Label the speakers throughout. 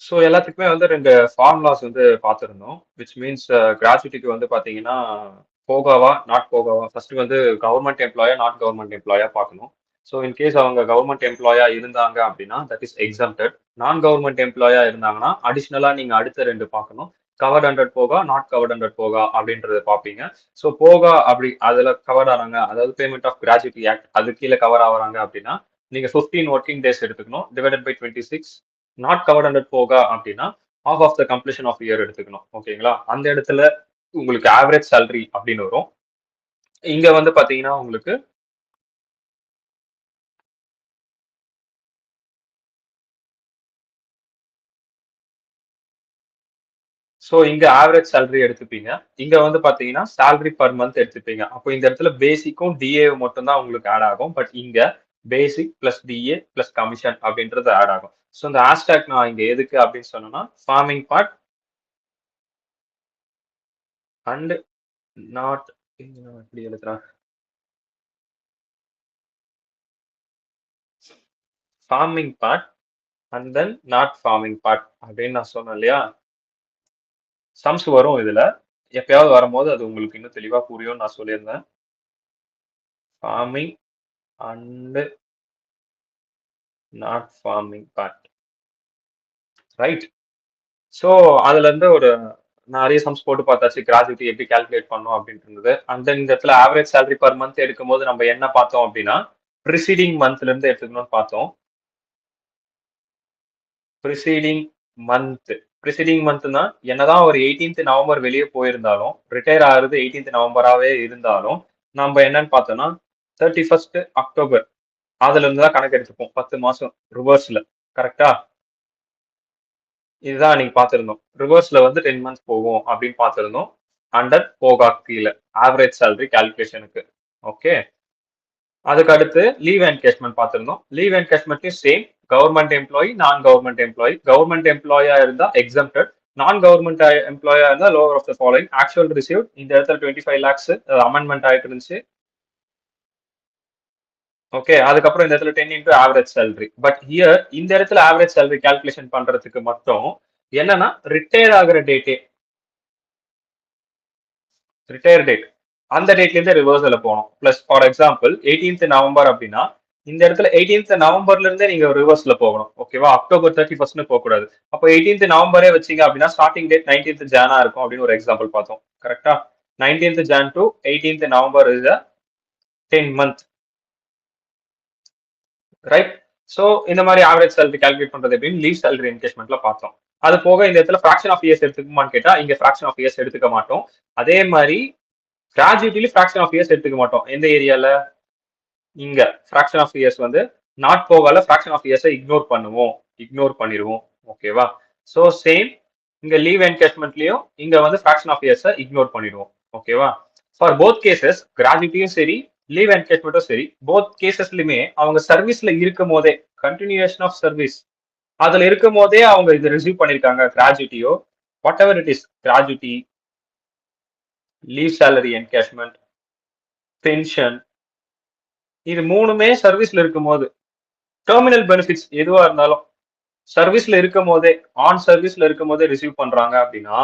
Speaker 1: So எல்லாத்துக்குமே வந்து 2 formulas வந்து பார்த்துருந்தோம். விச் மீன்ஸ் கிராஜுவிட்டிக்கு வந்து பார்த்தீங்கன்னா, போகாவா, நாட் போகாவா. ஃபர்ஸ்ட் வந்து கவர்மெண்ட் எம்ப்ளாயா, நாட் கவர்மெண்ட் எம்ப்ளாயா பார்க்கணும். ஸோ இன்கேஸ் அவங்க கவர்மெண்ட் எம்ப்ளாயா இருந்தாங்க அப்படின்னா, தட் இஸ் எக்ஸம்டட். நான் கவர்மெண்ட் எம்ப்ளாயா இருந்தாங்கன்னா, அடிஷ்னலா நீங்க அடுத்த 2 பார்க்கணும். கவர்ட் அண்டர் போகா, நாட் கவர்ட் அண்டர் போகா அப்படின்றத பார்ப்பீங்க. ஸோ போகா அப்படி அதுல கவர் ஆறாங்க, அதாவது பேமெண்ட் ஆஃப் கிராஜுவிட்டி ஆக்ட் அது கீழே கவர் ஆகுறாங்க அப்படின்னா, நீங்க 15 ஒர்க்கிங் டேஸ் எடுத்துக்கணும். Divided by 26. Not covered under போகா அப்படின்னா half of the completion of year எடுத்துக்கணும். ஓகேங்களா? அந்த இடத்துல உங்களுக்கு ஆவரேஜ் சேலரி அப்படின்னு வரும். இங்க வந்து பாத்தீங்கன்னா உங்களுக்கு ஸோ இங்க ஆவரேஜ் சேலரி எடுத்துப்பீங்க. இங்க வந்து பாத்தீங்கன்னா சேலரி பர் மந்த் எடுத்துப்பீங்க. அப்போ இந்த இடத்துல பேசிக்கும் டிஏ மட்டும் தான் உங்களுக்கு ஆட் ஆகும். பட் இங்க பேசிக் பிளஸ் டிஏ பிளஸ் கமிஷன் அப்படின்றது ஆட் ஆகும். ஸோ இந்த ஹேஷ்டேக் நான் இங்க எதுக்கு அப்படின்னு சொன்னோம்னா ஃபார்மிங் பார்ட் அண்ட் நாட் எப்படி எழுதுறேன், forming part and then not forming part அப்படின்னு நான் சொன்னேன் இல்லையா? சம்ஸ் வரும் இதுல. எப்பயாவது வரும்போது அது உங்களுக்கு இன்னும் தெளிவா புரியும்னு நான் சொல்லியிருந்தேன். Forming and not forming part. Right. So அதுல இருந்து ஒரு நிறைய சம்ஸ் போட்டு பார்த்தாச்சு. கிராஜுவிட்டி எப்படி கால்குலேட் பண்ணணும் அப்படின்ட்டு இருந்தது. அண்ட் தென் இந்த இடத்துல ஆவரேஜ் சேலரி பர் மந்த் எடுக்கும்போது நம்ம என்ன பார்த்தோம் அப்படின்னா, ப்ரிசீடிங் மந்த்ல இருந்து எடுத்துக்கணும்னு பார்த்தோம். Preceding month. ப்ரிசீடிங் மந்த்னா என்னதான் ஒரு 18th நவம்பர் வெளியே போயிருந்தாலும், ரிட்டையர் ஆகுறது 18th நவம்பராவே இருந்தாலும், நம்ம என்னன்னு பார்த்தோம்னா 31st அக்டோபர் அதுல இருந்து தான் கணக்கு எடுத்துப்போம். 10 மாசம் ரிவர்ஸ்ல. கரெக்டா? இதுதான் நீங்க பார்த்திருந்தோம். ரிவர்ஸ்ல வந்து 10 மந்த்ஸ் போகும் அப்படின்னு பார்த்திருந்தோம். அண்டர் போகா கீழ ஆவரேஜ் சேலரி கால்குலேஷனுக்கு. ஓகே. அதுக்கு அடுத்து லீவ் என்கேஷ்மெண்ட் பார்த்திருந்தோம். லீவ் என்கேஷ்மெண்ட்லயும் சேம். கவர்மெண்ட் எம்ப்ளாயி, நான் கவர்மெண்ட் எம்ப்ளாயி. கவர்மெண்ட் எம்ப்ளாயா இருந்தா எக்ஸம்டட். நான் கவர்மெண்ட் எம்ப்ளாயா இருந்தா lower of the following. Actual receive இந்த இடத்துல 25 lakhs அமெண்ட்மெண்ட் ஆயிட்டு இருந்துச்சு. ஓகே. அதுக்கப்புறம் இந்த இடத்துல 10 into average salary. But here இந்த இடத்துல ஆவரேஜ் சேலரி கால்குலேஷன் பண்றதுக்கு மட்டும் என்னன்னா ரிட்டையர் ஆகிற டேட்டே, ரிட்டையர் டேட் அந்த டேட்ல இருந்து ரிவர்சல் போகணும். Plus for example 18th November அப்படின்னா இந்த இடத்துல 18th நவம்பர்ல இருந்தே நீங்க ரிவர்ஸ்ல போகணும். ஓகேவா? அக்டோபர் 31st போக கூடாது. அப்போ 18th நவம்பரே வச்சீங்க அப்படின்னா ஸ்டார்டிங் டேட் 19th ஜானா இருக்கும் அப்படின்னு ஒரு எக்ஸாம்பிள் பார்த்தோம். கரெக்டா? 19th John to 18th November is 10 month. Right. So இந்த மாதிரி ஆவரேஜ் சேலரி கால்குலேட் பண்றது எப்படின்னு லீவ் சேலரி என்கேஷ்மெண்ட்ல பார்த்தோம். அது போக இந்த இடத்துல ஃபிராக்ஷன் ஆஃப் இயர்ஸ் எடுத்துக்குமான்னு கேட்டா இங்க ஃபிராக்ஷன் ஆஃப் இயர்ஸ் எடுத்துக்க மாட்டோம். அதே மாதிரி கிராஜுவிட்டில ஃபிராக்ஷன் ஆஃப் இயர்ஸ் எடுத்துக்க மாட்டோம். எந்த ஏரியால? இங்க ஃபிராக்ஷன் ஆஃப் இயர்ஸ் வந்து நாட் போகால ஃபிராக்ஷன் ஆஃப் இயர்ஸை இக்னோர் பண்ணுவோம், இக்னோர் பண்ணிடுவோம். ஓகேவா? சோ சேம் இங்க லீவ் என்கேஷ்மெண்ட்லயும் இங்க வந்து ஃபிராக்ஷன் ஆஃப் இயர்ஸை இக்னோர் பண்ணிடுவோம். ஓகேவா? ஃபார் போத் கேசஸ் கிராஜுவிட்டியும் சரி லீவ் என்கேஷ்மெண்ட்டும் சரி போத் கேசஸ்லயுமே அவங்க சர்வீஸ்ல இருக்கும் போதே கண்டினியூஷன் ஆஃப் சர்வீஸ் அதுல இருக்கும் போதே அவங்க இது ரிசீவ் பண்ணிருக்காங்க. கிராஜுவிட்டியோ whatever it is, gratuity, leave salary encashment, pension, இது மூணுமே சர்வீஸ்ல இருக்கும் போது டெர்மினல் பெனிஃபிட்ஸ் எதுவா இருந்தாலும் சர்வீஸ்ல இருக்கும் போதே ஆன் சர்வீஸ்ல இருக்கும் போதே ரிசீவ் பண்றாங்க அப்படின்னா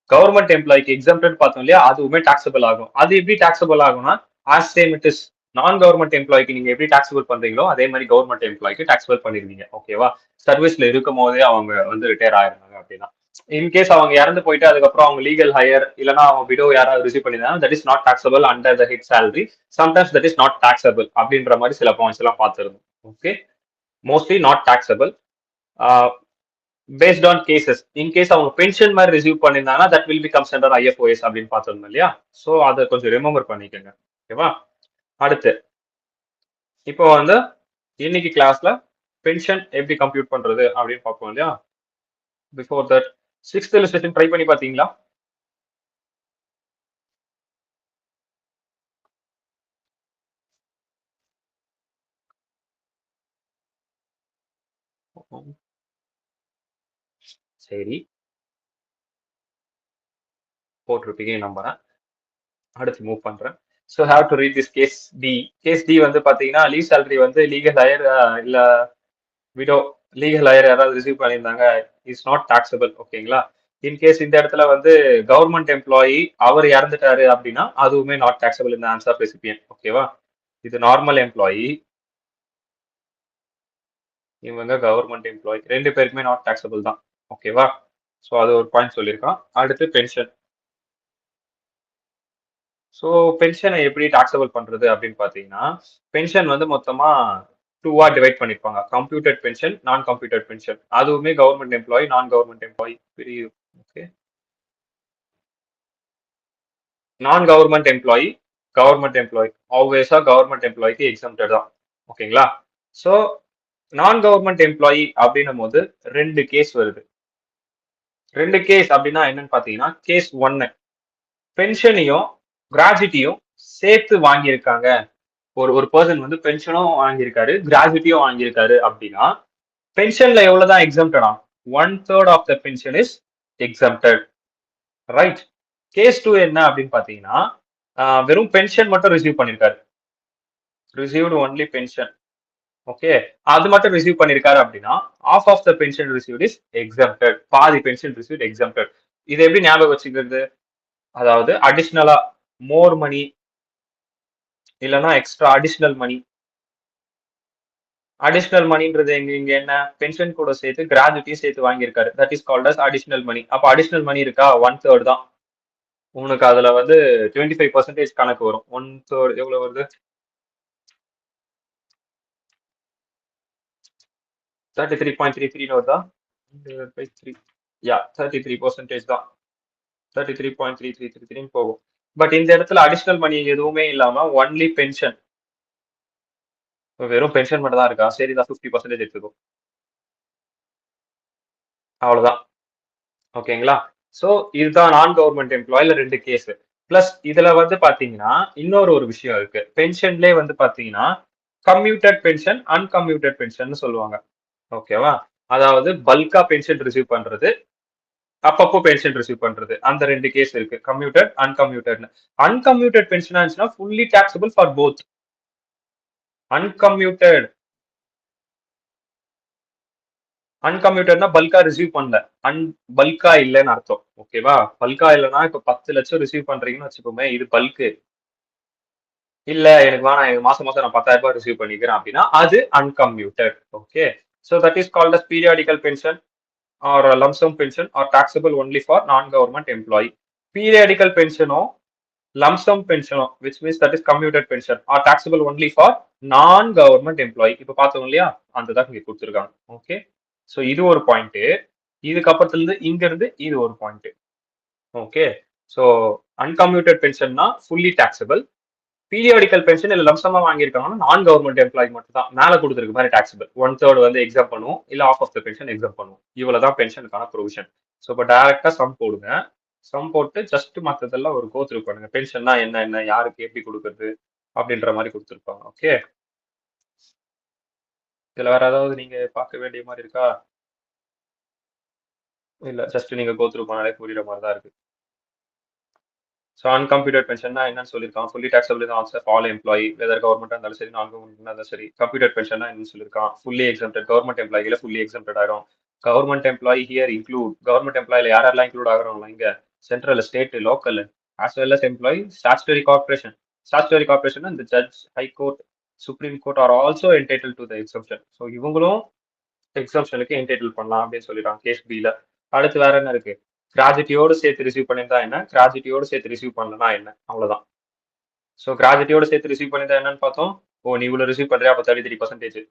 Speaker 1: கவர்மெண்ட் எம்ப்ளாய்க்கு எக்ஸாம்டட் பார்த்தோம் இல்லையா, அதுவுமே டாக்ஸபிள் ஆகும். அது எப்படி டாக்ஸபிள் ஆகும்னா ஆஸ் சேம் இட் இஸ் நான் கவர்மெண்ட் எம்ப்ளாய்க்கு நீங்க எப்படி டாக்ஸபிள் பண்றீங்களோ அதே மாதிரி கவர்மெண்ட் எம்ப்ளாய்க்கு டாக்ஸபிள் பண்ணிருவீங்க. ஓகேவா? சர்வீஸ்ல இருக்கும் போதே அவங்க வந்து ரிட்டையர் ஆயிருந்தாங்க அப்படின்னா. இன்கேஸ் அவங்க இறந்து போயிட்டு அதுக்கப்புறம் அவங்க லீகல் ஹையர் இல்லைன்னா அவங்க விடோ யாராவது ரிசீவ் பண்ணிருந்தாங்க that is not taxable under the head salary. Sometimes that is not taxable அப்படின்ற மாதிரி சில பாயிண்ட்ஸ் எல்லாம் பார்த்துருந்தோம். Okay. Mostly not taxable based on cases. In case அவங்க பென்ஷன் மாதிரி ரிசீவ் பண்ணியிருந்தாங்கன்னா that will be comes under IFOS அப்படின்னு பார்த்துருந்தோம் இல்லையா? ஸோ அதை கொஞ்சம் ரிமெம்பர் பண்ணிக்கோங்க. ஓகேவா? அடுத்து இப்போ வந்து இன்னைக்கு கிளாஸ்ல பென்ஷன் எப்படி கம்ப்யூட் பண்றது அப்படின்னு பார்ப்போம் இல்லையா? Before that 6th illustration try பண்ணி பார்த்தீங்களா? சரி, போட்டிருப்பீங்க நம்புறேன். அடுத்து மூவ் பண்றேன். So have to read this case D. Case D வந்து பாத்தீங்கன்னா லீவ் சேலரி வந்து லீகல் ஹையர் இல்ல விடோ லீகல் ஹையர் யாராவது ரிசீவ் பண்ணியிருந்தாங்க இஸ் நாட் டாக்ஸபிள். ஓகேங்களா? இன்கேஸ் இந்த இடத்துல வந்து கவர்மெண்ட் எம்ப்ளாயி அவர் இறந்துட்டாரு அப்படின்னா அதுவுமே நாட் டாக்ஸபிள் இந்த ஆன்சர் ரெசிபியன். ஓகேவா? இது நார்மல் எம்ப்ளாயி, இவங்க கவர்மெண்ட் எம்ப்ளாயி, ரெண்டு பேருக்குமே நாட் டாக்ஸபிள் தான். ஓகேவா? ஸோ அது ஒரு பாயிண்ட் சொல்லியிருக்கான். அடுத்து பென்ஷன். ஸோ பென்ஷனை எப்படி டாக்ஸபிள் பண்றது அப்படின்னு பார்த்தீங்கன்னா, பென்ஷன் வந்து மொத்தமா டூவா டிவைட் பண்ணிருப்பாங்க. Computed pension, non computed pension. அதுவுமே கவர்மெண்ட் எம்ப்ளாயி, நான் கவர்மெண்ட் எம்ப்ளாயி பிரியும். Okay, non government employee, government employee ஆல்வேஸா கவர்மெண்ட் எம்ப்ளாய்க்கு எக்ஸம்டட் தான். ஓகேங்களா? ஸோ நான் கவர்மெண்ட் எம்ப்ளாயி அப்படின்னும் போது ரெண்டு கேஸ் வருது. ரெண்டு கேஸ் அப்படின்னா என்னன்னு பாத்தீங்கன்னா, கேஸ் ஒன்னு பென்ஷனையும் கிராஜுவிட்டியும் சேர்த்து வாங்கியிருக்காங்க. ஒரு ஒரு பர்சன் வந்து பென்ஷனும் வாங்கியிருக்காரு, கிராஜுவிட்டியும் வாங்கியிருக்காரு அப்படின்னா பென்ஷன்ல எவ்வளவுதான் எக்ஸம்டடா? 1/3 of the pension is exempted. Right. Case 2 என்ன அப்படின்னு பாத்தீங்கன்னா, வெறும் பென்ஷன் மட்டும் ரிசீவ் பண்ணிருக்காரு. Received only pension. ஓகே, அது மட்டும் ரிசீவ் பண்ணிருக்காரு அப்படின்னா half of the pension received is exempted. பாதி பென்ஷன் ரிசீவ்ட் எக்ஸம்டட். இது எப்படி ஞாபகம் வச்சுக்கிறது? அதாவது அடிஷ்னலா மோர் மணி இல்லைன்னா எக்ஸ்ட்ரா அடிஷ்னல் மணி. அடிஷ்னல் மணின்றது இங்க என்ன? பென்ஷன் கூட சேர்த்து கிராஜுவிட்டியும் சேர்த்து வாங்கியிருக்காரு. That is called as additional money. அப்ப அடிஷ்னல் மணி இருக்கா? 1/3 தான். உனக்கு அதுல வந்து 25% கணக்கு வரும். 1/3 எவ்வளவு வருது? 33.33 வருதா? 3 யா 33% தான். 33.3333 போகும். பட் இந்த இடத்துல அடிஷனல் மணி எதுவுமே இல்லாம ஒன்லி பென்ஷன், வெறும் பென்ஷன் மட்டும் தான் இருக்கா? சரி தான், 50% எடுத்துக்கோ. அவ்வளவுதான். ஓகேங்களா? சோ இதுதான் நான் கவர்மெண்ட் எம்ப்ளாயில ரெண்டு கேஸ். பிளஸ் இதுல வந்து பாத்தீங்கன்னா இன்னொரு ஒரு விஷயம் இருக்கு. பென்ஷன்லயே வந்து பாத்தீங்கன்னா கம்யூட்டட் பென்ஷன், அன்கம்யூட்டட் பென்ஷன் சொல்லுவாங்க. ஓகேவா? அதாவது பல்கா பென்ஷன் ரிசீவ் பண்றது, அப்பப்போ பென்ஷன் ரிசீவ் பண்றது. அந்த ரெண்டு கேஸ் இருக்கு. Commuted, uncommuted. அன்கம்யூட்டட் பென்ஷன் இருந்துச்சுன்னா fully taxable for both. Uncommuted அன்கம்யூட்டட்னா பல்கா ரிசீவ் பண்ணல. பல்கா இல்லைன்னு அர்த்தம். ஓகேவா? பல்கா இல்லைன்னா இப்ப 10 லட்சம் ரிசீவ் பண்றீங்கன்னு வச்சுக்கோமே, இது பல்கு. இல்ல எனக்கு வேணாம், எனக்கு மாசம் மாசம் நான் 10,000 ரூபாய் ரிசீவ் பண்ணிக்கிறேன் அப்படின்னா அது uncommuted. Okay, so that is called as periodical pension or lump sum pension are taxable only for non government employee. Periodical பென்ஷனோ லம்சம் பென்ஷனோ which means that is commuted pension are taxable only for non government employee. இப்ப பார்த்தோம் இல்லையா? அந்த தான் இங்க கொடுத்துருக்காங்க. Okay, so இது ஒரு பாயிண்ட். இதுக்கப்புறத்துல இருந்து இங்க இருந்து இது ஒரு பாயிண்ட். ஓகே, ஸோ அன்கம்யூட்டட் பென்ஷன்னா ஃபுல்லி டாக்ஸபிள். பீரியாடிக்கல் பென்ஷன் இல்ல லம்சமா வாங்கியிருக்காங்கன்னா நான் கவர்மெண்ட் எம்ப்ளாயி மட்டும் தான் மேல கொடுத்துருக்கு மாதிரி டாக்ஸபிள். 1/3 வந்து எக்ஸாம் பண்ணுவோம், இல்ல half of the pension exempt பண்ணுவோம். இவ்வளவுதான் பென்ஷனுக்கான ப்ரொவிஷன். ஸோ இப்போ டைரக்டா சம் போடுங்க. சம் போட்டு ஜஸ்ட் மத்ததெல்லாம் ஒரு கோத்ரூ பண்ணுங்க. பென்ஷன்னா என்ன என்ன, யாருக்கு எப்படி கொடுக்கறது அப்படின்ற மாதிரி கொடுத்துருப்பாங்க. ஓகே, இதுல வேற ஏதாவது நீங்க பார்க்க வேண்டிய மாதிரி இருக்கா? இல்ல, ஜஸ்ட் நீங்க கோத்ரூ பண்ணாலே புரியுற மாதிரி தான் இருக்கு. ஸோ அன்கம்ப்யூட்டட் பென்ஷன்னா என்னன்னு சொல்லியிருக்கான். Fully taxable in also all employee, whether government இருந்தாலும் சரி, நான் கவர்மெண்ட் இருந்தாலும் சரி. கம்ப்யூட்டட் பென்ஷன்னா என்னன்னு சொல்லியிருக்கான். Fully exempted. கவர்மெண்ட் எம்ப்ளாயில ஃபுல்லி எக்ஸம்டட் ஆயிடும். Government employee here include. Government எம்ப்ளாயில யாரெல்லாம் இன்க்ளூட் ஆகுறாங்களா இங்க? Central, state, local, as well as employee statutory corporation. Statutory corporation இந்த judge, high court, supreme court are also entitle to the exemption. So இவங்களும் எக்ஸம்ஷனுக்கு entitle பண்ணலாம் அப்படின்னு சொல்லிடுறாங்க கேஸ் பில. அடுத்து வேற என்ன இருக்கு? கிராஜுவிட்டியோடு சேர்த்து ரிசீவ் பண்ணியிருந்தா என்ன, கிராஜுவிட்டியோடு சேர்த்து ரிசீவ் பண்ணலனா என்ன, அவ்வளவுதான். ஸோ கிராஜுவிட்டியோட சேர்த்து ரிசீவ் பண்ணியிருந்தா என்னன்னு பார்த்தோம். ஓ நீ இவ்வளவு ரிசீவ் பண்றியா, அப்போ 33%.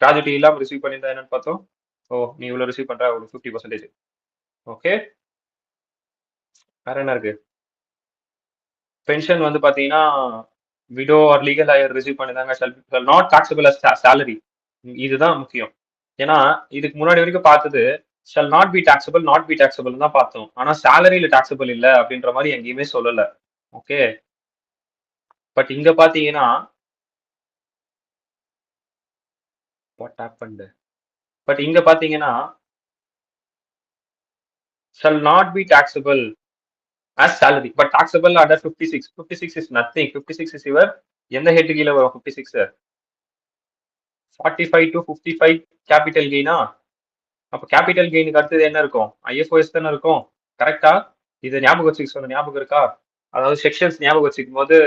Speaker 1: கிராஜுவிட்டி இல்லாம ரிசீவ் பண்ணியிருந்தா என்னன்னு பார்த்தோம். ஓ நீ இவ்வளவு ரிசீவ் பண்ற, ஒரு 50%. ஓகே, வேற என்ன இருக்கு? பென்ஷன் வந்து பாத்தீங்கன்னா widow or legal heir receive பண்ணிருந்தாங்க நாட் டாக்ஸபிள் அஸ் சேலரி. இதுதான் முக்கியம். ஏன்னா இதுக்கு முன்னாடி வரைக்கும் பார்த்தது shall not be taxable, not be taxable தான் பார்த்தோம். ஆனா சேலரியில டாக்ஸபிள் இல்ல அப்படின்ற மாதிரி எங்கேயுமே சொல்லல. ஓகே, பட் இங்க பாத்தீங்கன்னா வாட் ஹேப்பன்ட், பட் இங்க பாத்தீங்கன்னா shall not be taxable as salary but taxable under 56. 56 is nothing. 56 is your எந்த ஹெட் கீழ வரும்? 56 45 to 55 கேபிட்டல் கெய்னா அப்ப கேபிட்டல் கெயினுக்கு அடுத்தது என்ன இருக்கும்? ஐஎஃப்ஓஎஸ் தானே இருக்கும். கரெக்டா? இது ஞாபகம் வச்சுக்க சொன்ன ஞாபகம் இருக்கா? அதாவது செக்ஷன்ஸ் ஞாபகம் வச்சுக்கும் போது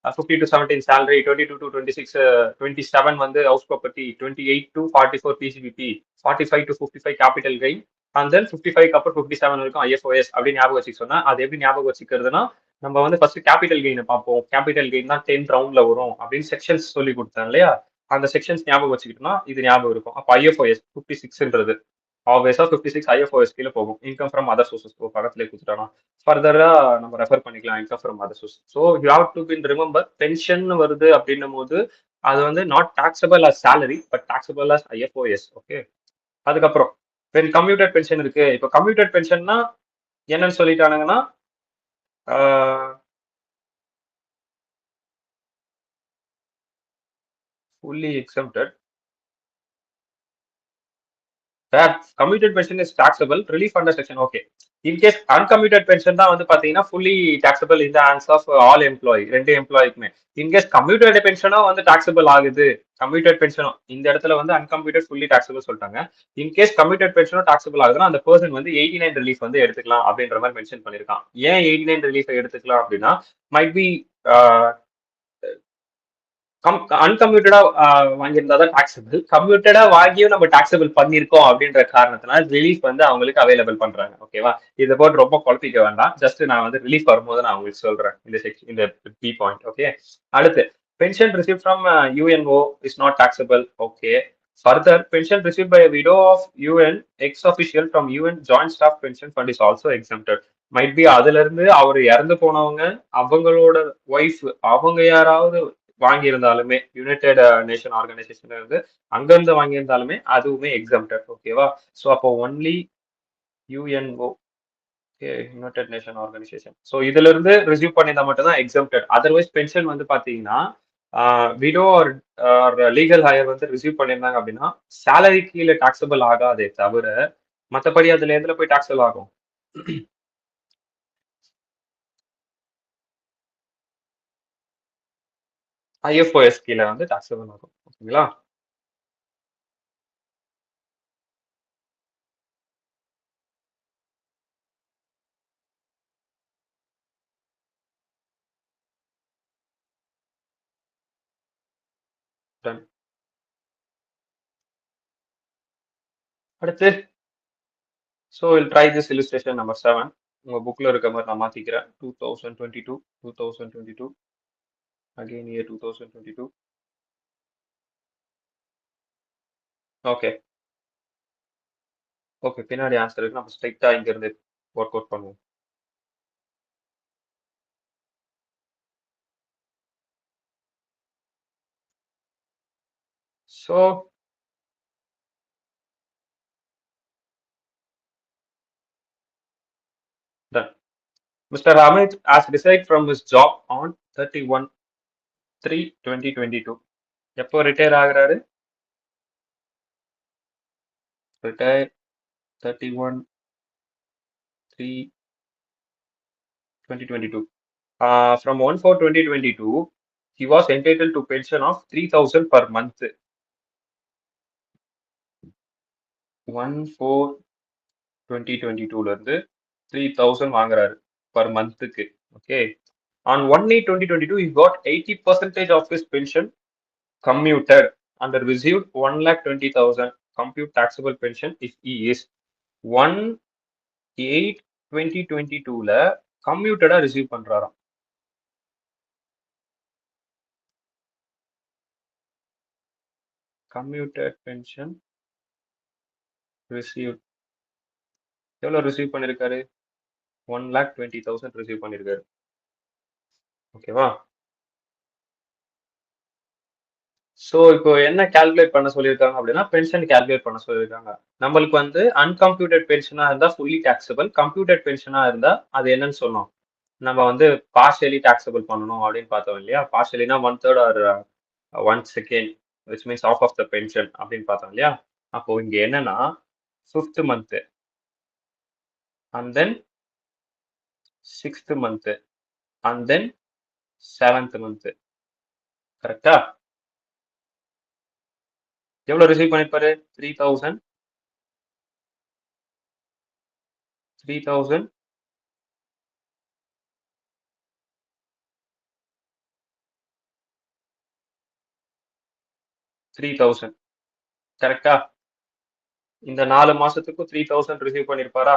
Speaker 1: 50 to 17 salary, 22 to 26, 27 வந்து house property, 28 to 44 பிசிபிபி, 45 to 55 capital gain, and then 55 அப்புறம் 57 வரைக்கும் ஐஎஃப்ஓஎஸ் அப்படின்னு ஞாபகம் வச்சுக்க சொன்னா, அது எப்படி ஞாபகம் வச்சுக்கிறதுனா, நம்ம வந்து ஃபர்ஸ்ட் கேபிட்டல் கெயினை பார்ப்போம். கேபிட்டல் கெயின் தான் 10th ரவுண்ட்ல வரும் அப்படின்னு செக்ஷன்ஸ் சொல்லி கொடுத்தேன் இல்லையா? அந்த செக்ஷன்ஸ் ஞாபகம் வச்சுக்கிட்டோம்னா இது ஞாபகம் இருக்கும். அப்ப ஐஎஃப்ஓஎஸ் 56ன்றது ஆப்வியஸா 56 ஐஎஃப்ஓஎஸ் கீழ போகும். இன்கம் ஃப்ரம் அதர் சோர்சஸ் பக்கத்திலே கொடுத்துட்டானா ஃபர்தரா நம்ம ரெஃபர் பண்ணிக்கலாம் income from other source. So you have to been remember pension வருது அப்படின்னும் போது அது வந்து not taxable as salary but taxable as IFOS. Okay. அதுக்கப்புறம் வென் கம்ப்யூட்டட் பென்ஷன் இருக்கு. இப்போ கம்ப்யூட்டட் பென்ஷன்னா என்னன்னு சொல்லிட்டானுங்கன்னா fully exempted. Computed pension is taxable relief under section. Okay. In case uncomputed pension தான் வந்து பாத்தீங்கன்னா ஃபுல்லி டாக்ஸபிள் இந்த ஹேண்ட்ஸ் ஆஃப் ஆல் எம்ப்ளாயி, ரெண்டு எம்ப்ளாய்க்குமே. இன்கேஸ் கம்ப்யூட்டட் பென்ஷனும் வந்து டாக்ஸபிள் ஆகுது, கம்ப்யூட்டட் பென்ஷனும் இந்த இடத்துல வந்து அன்கம்ப்யூட்டட் ஃபுல்லி டாக்ஸபிள் சொல்லிட்டாங்க. இன்கேஸ் கம்ப்யூட்டட் பென்ஷனும் டாக்ஸபிள் ஆகுதுன்னா அந்த பர்சன் வந்து 89 ரிலீஃப் வந்து எடுத்துக்கலாம் அப்படின்ற மாதிரி மென்ஷன் பண்ணிருக்கான். ஏன் 89 ரிலீஃப் எடுத்துக்கலாம் அப்படின்னா மைட் பி அன்கம்ப்யூட்டடா வாங்கியிருந்தா தான் டாக்ஸபிள், கம்ப்யூட்டடா வாங்கியும் நம்ம டாக்ஸபிள் பண்ணிருக்கோம் அப்படின்ற காரணத்தினால ரிலீஃப் வந்து அவங்களுக்கு அவைலபிள் பண்றாங்க. ஓகேவா? இதை போட்டு ரொம்ப குழப்பிக்க வேண்டாம். ஜஸ்ட் நான் வந்து ரிலீஃப் வரும்போது நான் உங்களுக்கு சொல்றேன் இந்த செக்ஷன், இந்த பி பாயிண்ட். ஓகே. அடுத்து pension receive from UNO is not taxable. Okay. Further, pension received by a widow of UN ex-official from UN Joint Staff Pension Fund is also exempted. Might be அதுல இருந்து அவர் இறந்து போனவங்க அவங்களோட wife அவங்க யாராவது வாங்கியிருந்தாலுமே United nation ஆர்கனைசேஷன்ல இருந்து அங்கிருந்து வாங்கியிருந்தாலுமே அதுவுமே எக்ஸம்டட். ஓகேவா? ஸோ அப்போ only UNO, United nation organisation, so இதுல இருந்து ரிசீவ் பண்ணியிருந்தா மட்டும் தான் எக்ஸம்டட். அதர்வைஸ் பென்ஷன் வந்து பாத்தீங்கன்னா விடோ ஆர் லீகல் ஹையர் வந்து ரிசீவ் பண்ணியிருந்தாங்க அப்படின்னா சேலரி கீழே டாக்ஸபிள் ஆகாதே தவிர மற்றபடி அதுல எதுல போய் டாக்ஸபிள் ஆகும்? ஐஎஃப்ஓஎஸ் கீழே வந்து டாக்ஸபிள் ஆகும். ஓகேங்களா? அடுத்து so will try this illustration number 7. உங்க புக்ல இருக்க மாதிரி நான் மாத்திக்கிறேன். 2022, 2022, again year 2022. ஓகே. ஓகே. பின்னாடி ஆன்சர் இருக்கு. நம்ம ஸ்ட்ரைட்டா இங்க இருந்து ஒர்க் அவுட் பண்ணுவோம். So done. Mr. Amit has resigned from his job on 31/3/2022. எப்போ ரிட்டையர் ஆகுறாரு? Retire 31/3/2022. From 1/4/2022, he was entitled to pension of 3,000 per month. 1/4/2022ல இருந்து 3,000 வாங்குறாரு per monthக்கு. Okay. On 1/8/2022, he got 80% of his pension commuted and received 1,20,000 compute taxable pension if he is 1/8/2022ல கம்யூட்டடா receive பண்றாராம். Commuted pension receive எவ்வளவு receive பண்ணிருக்காரு? 1,20,000 receive பண்ணிருக்காரு. ஓகேவா? So இப்போ என்ன கால்குலேட் பண்ண சொல்லியிருக்காங்க அப்படின்னா பென்ஷன் கால்குலேட் பண்ண சொல்லியிருக்காங்க. நம்மளுக்கு வந்து அன்கம்ப்யூட்டட் பென்ஷனா இருந்தா ஃபுல்லி டாக்ஸபிள், கம்ப்யூட்டட் பென்ஷனா இருந்தா அது என்னன்னு சொன்னோம், நம்ம வந்து பார்ஷியலி டாக்ஸபிள் பண்ணணும் அப்படின்னு பார்த்தோம் இல்லையா? பார்ஷியலினா 1/3 or 1/2 which means half of the pension அப்படின்னு பார்த்தோம் இல்லையா? அப்போ இங்க என்னன்னா 5th month and then 6th month and then 7th month. கரெக்டா? எவ்வளவு ரிசீவ் பண்ணிருப்பாரு? 3,000 3000 3000 கரெக்டா? இந்த 4 மாசத்துக்கும் 3000 ரிசீவ் பண்ணிருப்பாரா?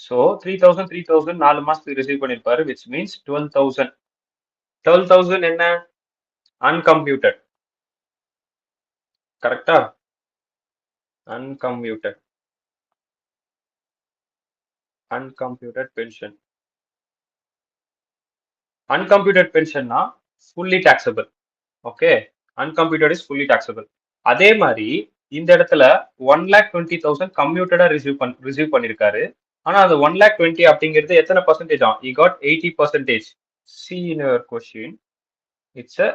Speaker 1: ஸோ 3000 4 மாசத்துக்கு ரிசீவ் பண்ணிருப்பாரு, which means 12,000. 12,000 என்ன? அன்கம்ப்யூட்டட். கரெக்டா? அன்கம்ப்யூட்டட். Uncomputed pension. அன்கம்ப்யூட்டட் பென்ஷன்னா fully taxable. Okay, uncomputed is fully taxable. அதே மாதிரி இந்த இடத்துல 1,20,000 கம்ப்யூட்டடா ரிசீவ் பண்ணிருக்காரு. ஆனா அது 1,20,000 அப்படிங்கிறது எத்தனை பர்சன்டேஜ் ஆகும்? He got 80%. See in your question, it's a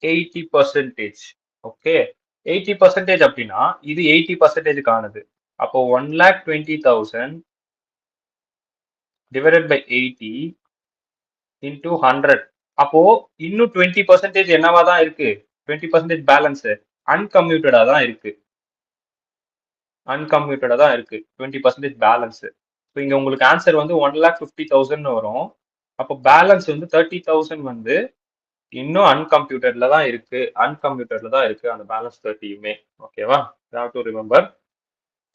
Speaker 1: 80%. Okay, 80% அப்படின்னா இது 80% ஆனது. அப்போ 1,20,000 divided by 80 into 100. அப்போ இன்னும் 20% என்னவா தான் இருக்கு? 20% பேலன்ஸ் அன்கம்ப்யூட்டடா தான் இருக்கு. அன்கம்ப்யூட்டடா தான் இருக்கு 20% பேலன்ஸ். ஸோ இங்க உங்களுக்கு ஆன்சர் வந்து 1,50,000 வரும். அப்போ பேலன்ஸ் வந்து 30,000 வந்து இன்னும் அன்கம்ப்யூட்டர்ல தான் இருக்கு. அன்கம்ப்யூட்டர்ல தான் இருக்கு அந்த பேலன்ஸ் 30யுமே. ஓகேவா? You have to remember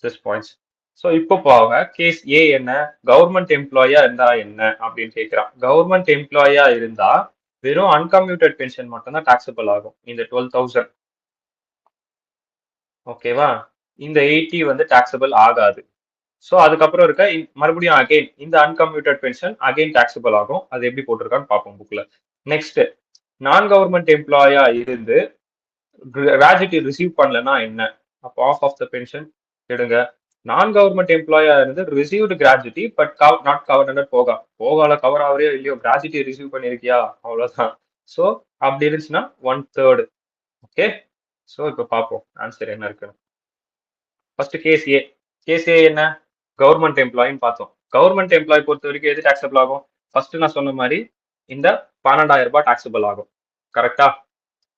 Speaker 1: this points. So இப்போ போக கேஸ் ஏ என்ன? கவர்மெண்ட் எம்ப்ளாயா இருந்தா என்ன அப்படின்னு கேட்கிறான். கவர்மெண்ட் எம்ப்ளாயா இருந்தா வெறும் அன்கம்ப்யூட்டட் பென்ஷன் மட்டும் தான் டாக்ஸபிள் ஆகும், இந்த 12,000. ஓகேவா? இந்த 80 வந்து டாக்ஸபிள் ஆகாது. ஸோ அதுக்கப்புறம் இருக்க மறுபடியும் அகைன் இந்த அன்கம்ப்யூட்டட் பென்ஷன் அகைன் டாக்ஸபிள் ஆகும். அது எப்படி போட்டிருக்கான்னு பார்ப்போம் புக்ல. நெக்ஸ்ட், நான் கவர்மெண்ட் எம்ப்ளாயா இருந்து கிராஜுவிட்டி ரிசீவ் பண்ணலன்னா என்ன? அப்போ ஆஃப் த பென்ஷன் எடுங்க. நான் கவர்மெண்ட் எம்ப்ளாயா இருந்து received gratuity but not cover under போகால கவர் ஆவறியோ இல்லையோ, கிராஜுவிட்டி ரிசீவ் பண்ணிருக்கியா, அவ்வளவுதான். ஸோ அப்படி இருந்துச்சுன்னா 1/3. ஓகே, ஸோ இப்போ பார்ப்போம் ஆன்சர் என்ன இருக்குன்னு. ஃபர்ஸ்ட் கேஸ் ஏ. கேஸ் ஏ என்ன? கவர்மெண்ட் எம்ப்ளாயின்னு பார்த்தோம். கவர்மெண்ட் எம்ப்ளாய் பொறுத்த வரைக்கும் எது டாக்ஸபிள் ஆகும்? ஃபர்ஸ்ட் நான் சொன்ன மாதிரி இந்த 12,000 ரூபாய் டாக்ஸபிள் ஆகும். கரெக்டா?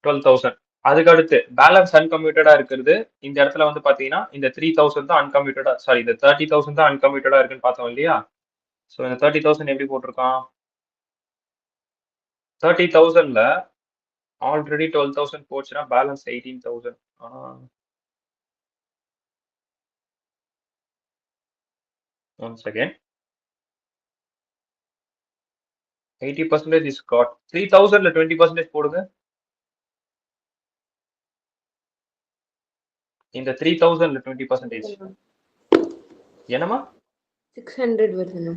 Speaker 1: 12,000. அதுக்கு அடுத்து பேலன்ஸ் அன்கம்ப்யூட்டடா இருக்கிறது. இந்த இடத்துல வந்து பாத்தீங்கன்னா இந்த 3,000 தான் அன்கம்ப்யூட்டடா, சாரி இந்த 30,000 தான் அன்கம்ப்யூட்டடா இருக்குன்னு பார்த்தோம் இல்லையா? ஸோ இந்த 30,000 எப்படி போட்டிருக்கான்? 30,000ல ஆல்ரெடி 12,000 போச்சுன்னா balance 18,000. Once again 80% is got. 3,000ல 20% போடுங்க. இந்த 3,000ல 20%. என்னமா?
Speaker 2: 600 வருதுண்ணா.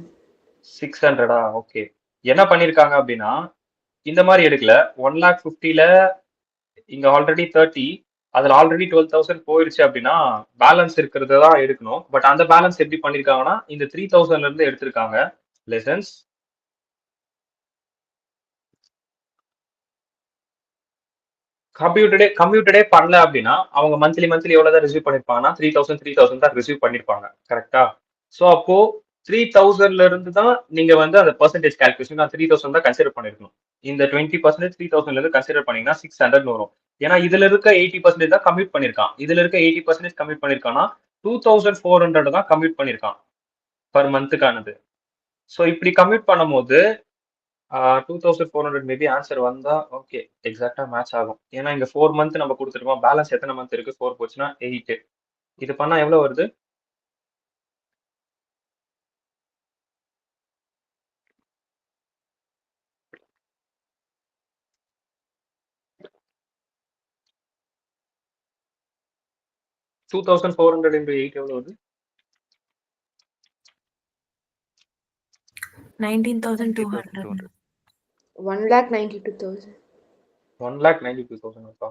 Speaker 1: 600-ஆ? ஓகே. என்ன பண்ணிருக்காங்க அப்படின்னா இந்த மாதிரி எடுக்கல. 1,50,000ல இங்க ஆல்ரெடி 30, அதுல ஆல்ரெடி 12,000 போயிருச்சு அப்படின்னா பேலன்ஸ் இருக்கிறத தான் எடுக்கணும். பட் அந்த பேலன்ஸ் எப்படி பண்ணிருக்காங்கன்னா இந்த 3,000ல இருந்து எடுத்திருக்காங்க. லெசன்ஸ் கம்ப்யூட்டடே பண்ணல அப்படின்னா அவங்க மந்த்லி எவ்வளவுதான் ரிசீவ் பண்ணிருப்பாங்கன்னா 3,000 தான் ரிசீவ் பண்ணிருப்பாங்க. கரெக்டா? ஸோ அப்போ 3,000ல இருந்து தான் நீங்க வந்து அந்த பெர்சன்டேஜ் கால்குலேஷன் 3,000 தான் கன்சிடர் பண்ணிருக்கணும். இந்த 20% 3,000ல இருந்து கன்சிடர் பண்ணீங்கன்னா 600 வரும். ஏன்னா இதுல இருக்க 80% தான் கம்ப்யூட் பண்ணிருக்கான். இதுல இருக்க 80% கம்ப்யூட் பண்ணிருக்கான்னா 2,400 தான் கம்ப்யூட் பண்ணிருக்கான் பர் மந்த்துக்கானது. ஸோ இப்படி கம்ப்யூட் பண்ணும்போது 2,400 மேபி ஆன்சர் வந்தா ஓகே, எக்ஸாக்டா மேட்ச் ஆகும். ஏன்னா இங்க 4 மந்த் நம்ம கொடுத்துருக்கோம். பேலன்ஸ் எத்தனை மந்த் இருக்கு? 4 போச்சுன்னா 8. இது பண்ணா எவ்வளவு வருது? 2,400 into 8 எவ்வளவு வருது?
Speaker 3: 19,200.
Speaker 2: 1,92,000.
Speaker 1: 1,92,000.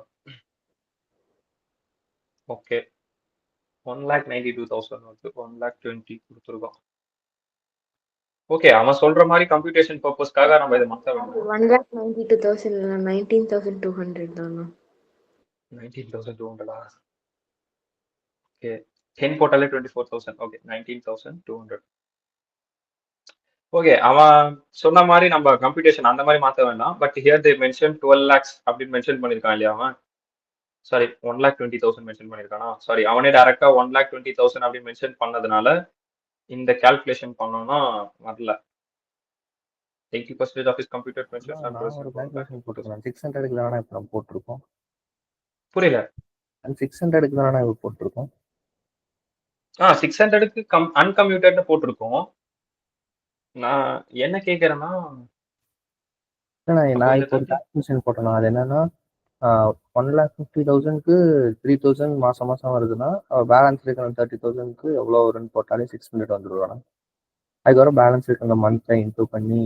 Speaker 1: ஓகே, 1,92,000 வந்து 1,20,000 கொடுத்துருக்கோம். ஓகே, அவன் சொல்ற மாதிரி கம்ப்யூட்டேஷன் பர்பஸ்க்காக நம்ம இதை மாத்த வேண்டாம்.
Speaker 2: 1,92,000 இல்ல 19,200 தானா?
Speaker 1: 19,200. ஓகே, 10 போட்டாலே 24,000. ஓகே, 19,200. ஓகே, அவன் சொன்ன மாதிரி நம்ம கம்ப்யூட்டேஷன் அந்த மாதிரி மாத்த வேண்டாம். But here they mention 12 lakhs அப்படின்னு மென்ஷன் பண்ணிருக்கான் இல்லையா அவன்? Sorry, 1,20,000 mention பண்ணிருக்கானா? சாரி, அவனே டைரக்டா 1,20,000 அப்படின்னு மென்ஷன் பண்ணதுனால இந்த கால்குலேஷன் பண்ணோம்னா வரல. 80% of is computer mentions and
Speaker 4: நான் ஒரு கால்குலேஷன் போட்டுருக்கேன். 600க்கு தானே இப்போ நம்ம போட்டிருக்கோம்.
Speaker 1: புரியல.
Speaker 4: 600க்கு தானே இப்போ போட்டிருக்கோம்.
Speaker 1: 600க்கு அன்கம்ப்யூட்டட்னு போட்டிருக்கோம். நான் என்ன கேக்குறேன்னா,
Speaker 4: நான் இப்போ ஒரு கால்குலேஷன் போட்டேன். அது என்னன்னா 1,50,000க்கு 3,000 மாசம் மாசம் வருதுன்னா பேலன்ஸ் இருக்கிற 30,000க்கு எவ்வளோ வரும்னு போட்டாலே 600 வந்துடுவாங்க. அதுக்கப்புறம் பேலன்ஸ் இருக்கிற மந்த்தை இன்டூ பண்ணி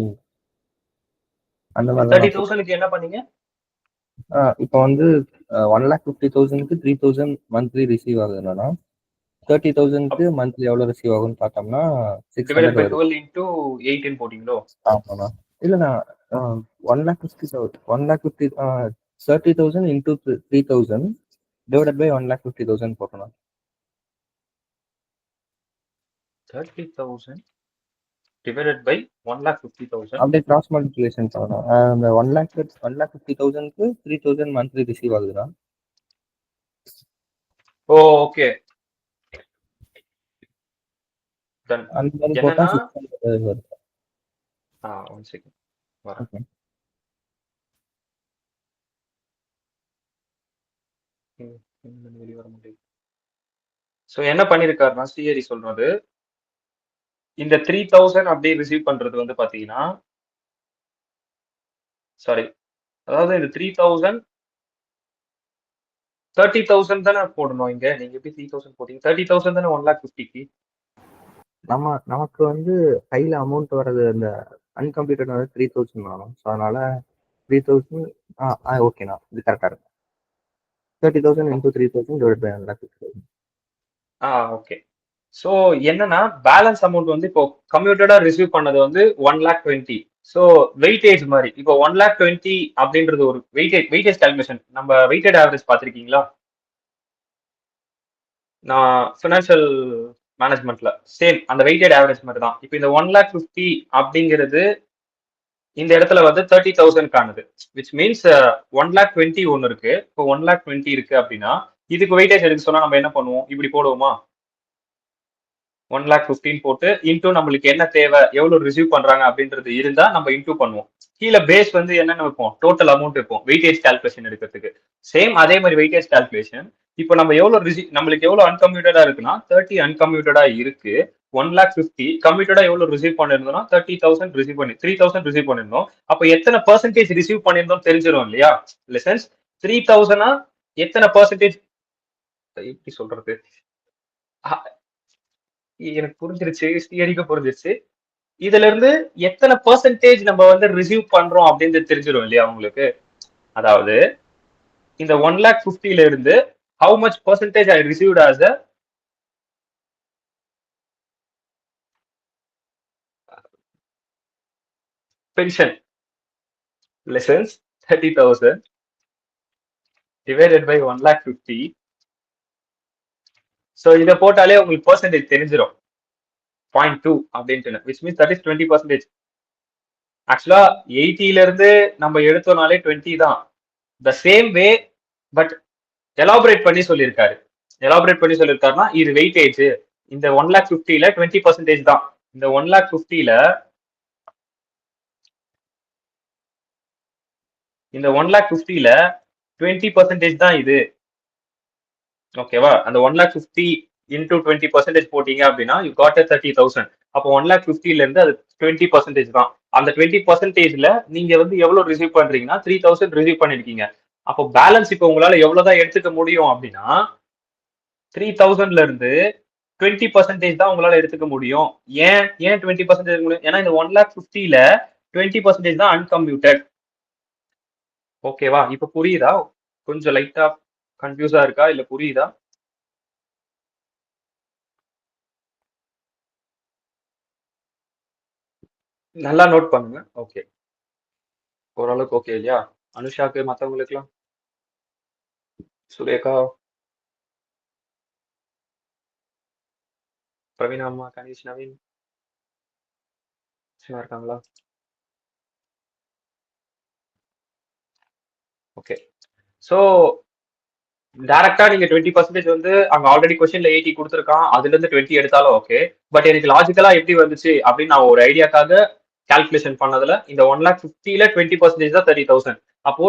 Speaker 4: அந்த மாதிரி
Speaker 1: 30,000க்கு என்ன பண்ணீங்க?
Speaker 4: இப்போ வந்து 1,50,000க்கு 3,000 மந்த்லி ரிசீவ் ஆகுதுன்னா 30,000க்கு மந்த்லி எவ்வளோ ரிசீவ் ஆகும்னு பார்த்தோம்னா 600
Speaker 1: by
Speaker 4: வருது.
Speaker 1: 12 into 18 போட்டீங்களோ?
Speaker 4: ஆமாண்ணா. இல்லைண்ணா 1,50,000 1,50,000 30,000 into 3,000 divided by 1,50,000 போட்டோம்னா
Speaker 1: 30,000 divided by 1,50,000.
Speaker 4: அப்படியே கிராஸ் மல்டிப்ளிகேஷன் பண்ணணும். அந்த 1,50,000க்கு 3,000 மந்த்லி ரிசீவ் ஆகுதுண்ணா.
Speaker 1: ஓகே,
Speaker 4: அந்த மாதிரி போட்டா 600 வருது.
Speaker 1: ஒன் செகண்ட் வரேன். வெளியே வர முடியும். ஸோ என்ன பண்ணிருக்காருன்னா சிஏரி சொல்றது, இந்த 3,000 அப்படியே ரிசீவ் பண்றது வந்து பாத்தீங்கன்னா, சாரி, அதாவது இந்த 3,000 30,000 தானே போடணும் இங்க. நீங்க எப்படி 3,000 போட்டீங்க? 30,000 தானே 1,50,000க்கு.
Speaker 4: நமக்கு வந்து கையில அமௌண்ட் வர்றது அந்த அன்கம்ப்ளீட்டட் வந்து 3,000 வேணும். ஸோ அதனால 3,000 ஓகேண்ணா, இது கரெக்டாக இருக்கும். 30,000 into 3,000 divided by 1,50,000.
Speaker 1: Okay. So என்னன்னா பேலன்ஸ் அமௌண்ட் வந்து இப்போ கம்ப்யூட்டடா ரிசீவ் பண்ணது வந்து 1,20,000. ஸோ வெயிட்டேஜ் மாதிரி இப்போ 1,20,000 அப்படின்றது ஒரு வெயிட்டேஜ் கால்குலேஷன். நம்ம வெயிட்டட் ஆவரேஜ் பார்த்துருக்கீங்களா? நான் ஃபினான்ஷியல் மேனேஜ்மெண்ட்ல சேம் அந்த வெயிட்டட் ஆவரேஜ் மாதிரி தான். இப்போ இந்த 1,50,000 அப்படிங்கிறது இந்த இடத்துல வந்து 30,000க்கானது, விச் மீன்ஸ் 1,20,000 ஒன்று இருக்கு. இப்போ 1,20,000 இருக்கு அப்படின்னா இதுக்கு வெயிட்டேஜ் எடுக்க சொன்னா நம்ம என்ன பண்ணுவோம்? இப்படி போடுவோமா? 1,15,000 போட்டு இன்டூ நம்மளுக்கு என்ன தேவை, எவ்வளவு ரிசீவ் பண்றாங்க அப்படின்றது இருந்தா நம்ம இன்டூ பண்ணுவோம். கீழே பேஸ் வந்து என்னென்ன வைப்போம்? டோட்டல் அமௌண்ட் வைப்போம் வெயிட்டேஜ் கால்குலேஷன் எடுக்கிறதுக்கு. சேம் அதே மாதிரி வெயிட்டேஜ் கால்குலேஷன். இப்போ நம்ம எவ்வளவு நம்மளுக்கு எவ்வளவு அன்கம்ப்யூட்டடா இருக்குன்னா 30 அன்கம்ப்யூட்டடா இருக்கு. 1,50,000 கம்ப்யூட்டடா எவ்வளவு ரிசீவ் பண்ணிருந்தோம்னா 30,000 ரிசீவ் பண்ணி 3,000 ரிசீவ் பண்ணிருந்தோம். அப்போ எத்தனை பெர்சன்டேஜ் ரிசீவ் பண்ணிருந்தோம் தெரிஞ்சிடும் இல்லையா? லெசன்ஸ் 3,000 எத்தனை பெர்சன்டேஜ், எப்படி சொல்றது, எனக்கு புரிஞ்சிருச்சு, ஸ்டியரிக்க புரிஞ்சிருச்சு. இதுல இருந்து எத்தனை பெர்சன்டேஜ் நம்ம வந்து ரிசீவ் பண்றோம் அப்படின்னு தெரிஞ்சிடும் இல்லையா உங்களுக்கு? அதாவது இந்த 1,50,000 இருந்து how much percentage I received as a pension. Lessons 30,000 divided by 1,50,000. So இதை போட்டாலே உங்களுக்கு பெர்சன்டேஜ் தெரிஞ்சிடும் 0.2 அப்படின்ட்டு, which means that is 20%. ஆக்சுவலா 80ல இருந்து நம்ம எடுத்தோம்னாலே 20 தான். The same way but elaborate பண்ணி சொல்லியிருக்காரு. எலாபரேட் பண்ணி சொல்லியிருக்காருன்னா இது வெயிட்டேஜ் இந்த 1,50,000ல 20% தான். இந்த 1,50,000ல இந்த 1,50,000ல 20% தான் இது. ஓகேவா? அந்த 1,50,000 into 20% போட்டீங்க அப்படின்னா யூ காட் 30,000. அப்போ 1,50,000ல இருந்து அது 20% தான். அந்த 20%ல நீங்க வந்து எவ்வளவு ரிசீவ் பண்றீங்கன்னா 3,000 ரிசீவ் பண்ணிருக்கீங்க. அப்போ பேலன்ஸ் இப்போ உங்களால எவ்வளவுதான் எடுத்துக்க முடியும் அப்படின்னா 3,000ல இருந்து 20% தான் உங்களால எடுத்துக்க முடியும். ஏன் 20% எடுக்க முடியும்? ஏன்னா இந்த 1,50,000ல 20% தான் அன்கம்ப்யூட்டட். ஓகேவா? இப்ப புரியுதா? கொஞ்சம் லைட்டா கன்ஃபியூஸா இருக்கா இல்ல புரியுதா? நல்லா நோட் பண்ணுங்க. ஓகே, ஓரளவுக்கு ஓகே இல்லையா? அனுஷாக்கு, மத்தவங்களுக்குலாம், சுரேகா, பிரவீனா அம்மா, கணேஷ், நவீன், இருக்காங்களா? ஓகே. ஸோ டைரக்டா நீங்க 20% வந்து அங்க ஆல்ரெடி கொஸ்டின்ல 80 கொடுத்துருக்கான், அதுல இருந்து 20 எடுத்தாலும் ஓகே. பட் எனக்கு லாஜிக்கலா எப்படி வந்துச்சு அப்படின்னு நான் ஒரு ஐடியாக்காக கால்குலேஷன் பண்ணதுல இந்த 1,50,000ல 20% தான் 30,000. அப்போ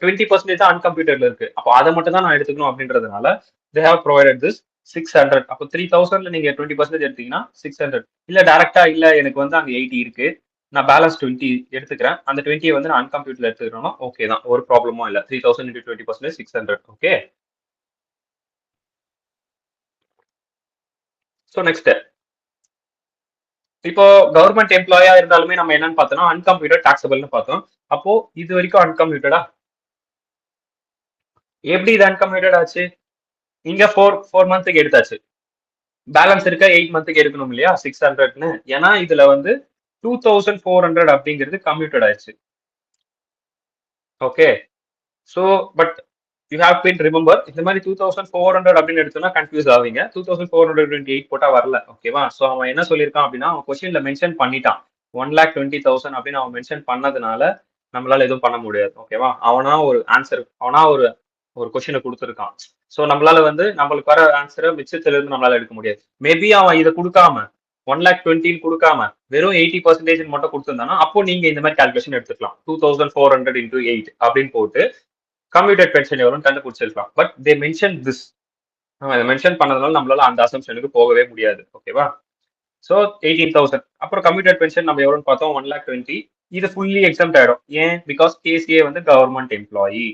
Speaker 1: 20% தான் அன்கம்ப்யூட்டர்ல இருக்கு. அப்போ அதை மட்டும் தான் நான் எடுத்துக்கணும் அப்படின்றதுனால they have provided this 600. அப்போ 3,000ல நீங்க 20% எடுத்தீங்கன்னா 600. இல்ல டைரக்டா இல்ல எனக்கு வந்து அங்க 80 இருக்கு, நான் பேலன்ஸ் 20 எடுத்துக்கிறேன், அந்த 20 வந்து நான் அன்கம்ப்யூட்டர்ல எடுத்துக்கிறோம்னா ஓகே தான், ஒரு ப்ராப்ளமும் இல்ல. 3,000 into 20% 600. ஓகே. ஸோ நெக்ஸ்ட், இப்போ கவர்மெண்ட் எம்ப்ளாயா இருந்தாலுமே நம்ம என்னன்னு பார்த்தோம்னா அன்கம்ப்யூட்டர் டாக்ஸபிள்னு பார்த்தோம். அப்போ இது வரைக்கும் அன்கம்ப்யூட்டடா? எப்படி இது அன்கம்ப்யூட்டட் ஆச்சு? இங்க 4 மந்த்துக்கு எடுத்தாச்சு, பேலன்ஸ் இருக்க 8 மந்த்துக்கு எடுக்கணும் இல்லையா 600ன்னு. ஏன்னா இதுல வந்து 2,400 அப்படிங்கிறது கம்ப்யூட்டட் ஆயிடுச்சு. Okay. So but you have been remember, இந்த மாதிரி 2,400 அப்படின்னு எடுத்தோம்னா கன்ஃபியூஸ் ஆவீங்க. 2,428 போட்டா வரல. ஓகேவா? ஸோ அவன் என்ன சொல்லியிருக்கான் அப்படின்னா, அவன் கொஸ்டின்ல மென்ஷன் பண்ணிட்டான் 1,20,000 அப்படின்னு அவன் மென்ஷன் பண்ணதுனால நம்மளால எதுவும் பண்ண முடியாது. ஓகேவா? அவனா ஒரு ஆன்சர், அவனா ஒரு கொஸ்டினை கொடுத்துருக்கான். ஸோ நம்மளால வந்து நம்மளுக்கு வர ஆன்சரை மிச்சத்துல இருந்து நம்மளால எடுக்க முடியாது. மேபி அவன் இதை கொடுக்காம 1,20,000 கொடுக்காம வெறும் 80% மட்டும் கொடுத்துருந்தானா அப்போ நீங்க இந்த மாதிரி கால்குலேஷன் எடுத்துக்கலாம். 2,400 into 8 அப்படின்னு போட்டு கம்ப்யூட்டர் பென்ஷன் எவ்வளோன்னு கண்டுபிடிச்சிருக்கலாம். பட் தே மென்ஷன் திஸ், இதை மென்ஷன் பண்ணதுனால நம்மளால அந்த அசம்ஷனுக்கு போகவே முடியாது. ஓகேவா? ஸோ 18,000. அப்புறம் கம்ப்யூட்டர் பென்ஷன் நம்ம எவ்வளோன்னு பார்த்தோம் 1,20,000. இது ஃபுல்லி எக்ஸம்ட் ஆயிடும். ஏன்? பிகாஸ் கேசிஏ வந்து கவர்மெண்ட் எம்ப்ளாயி.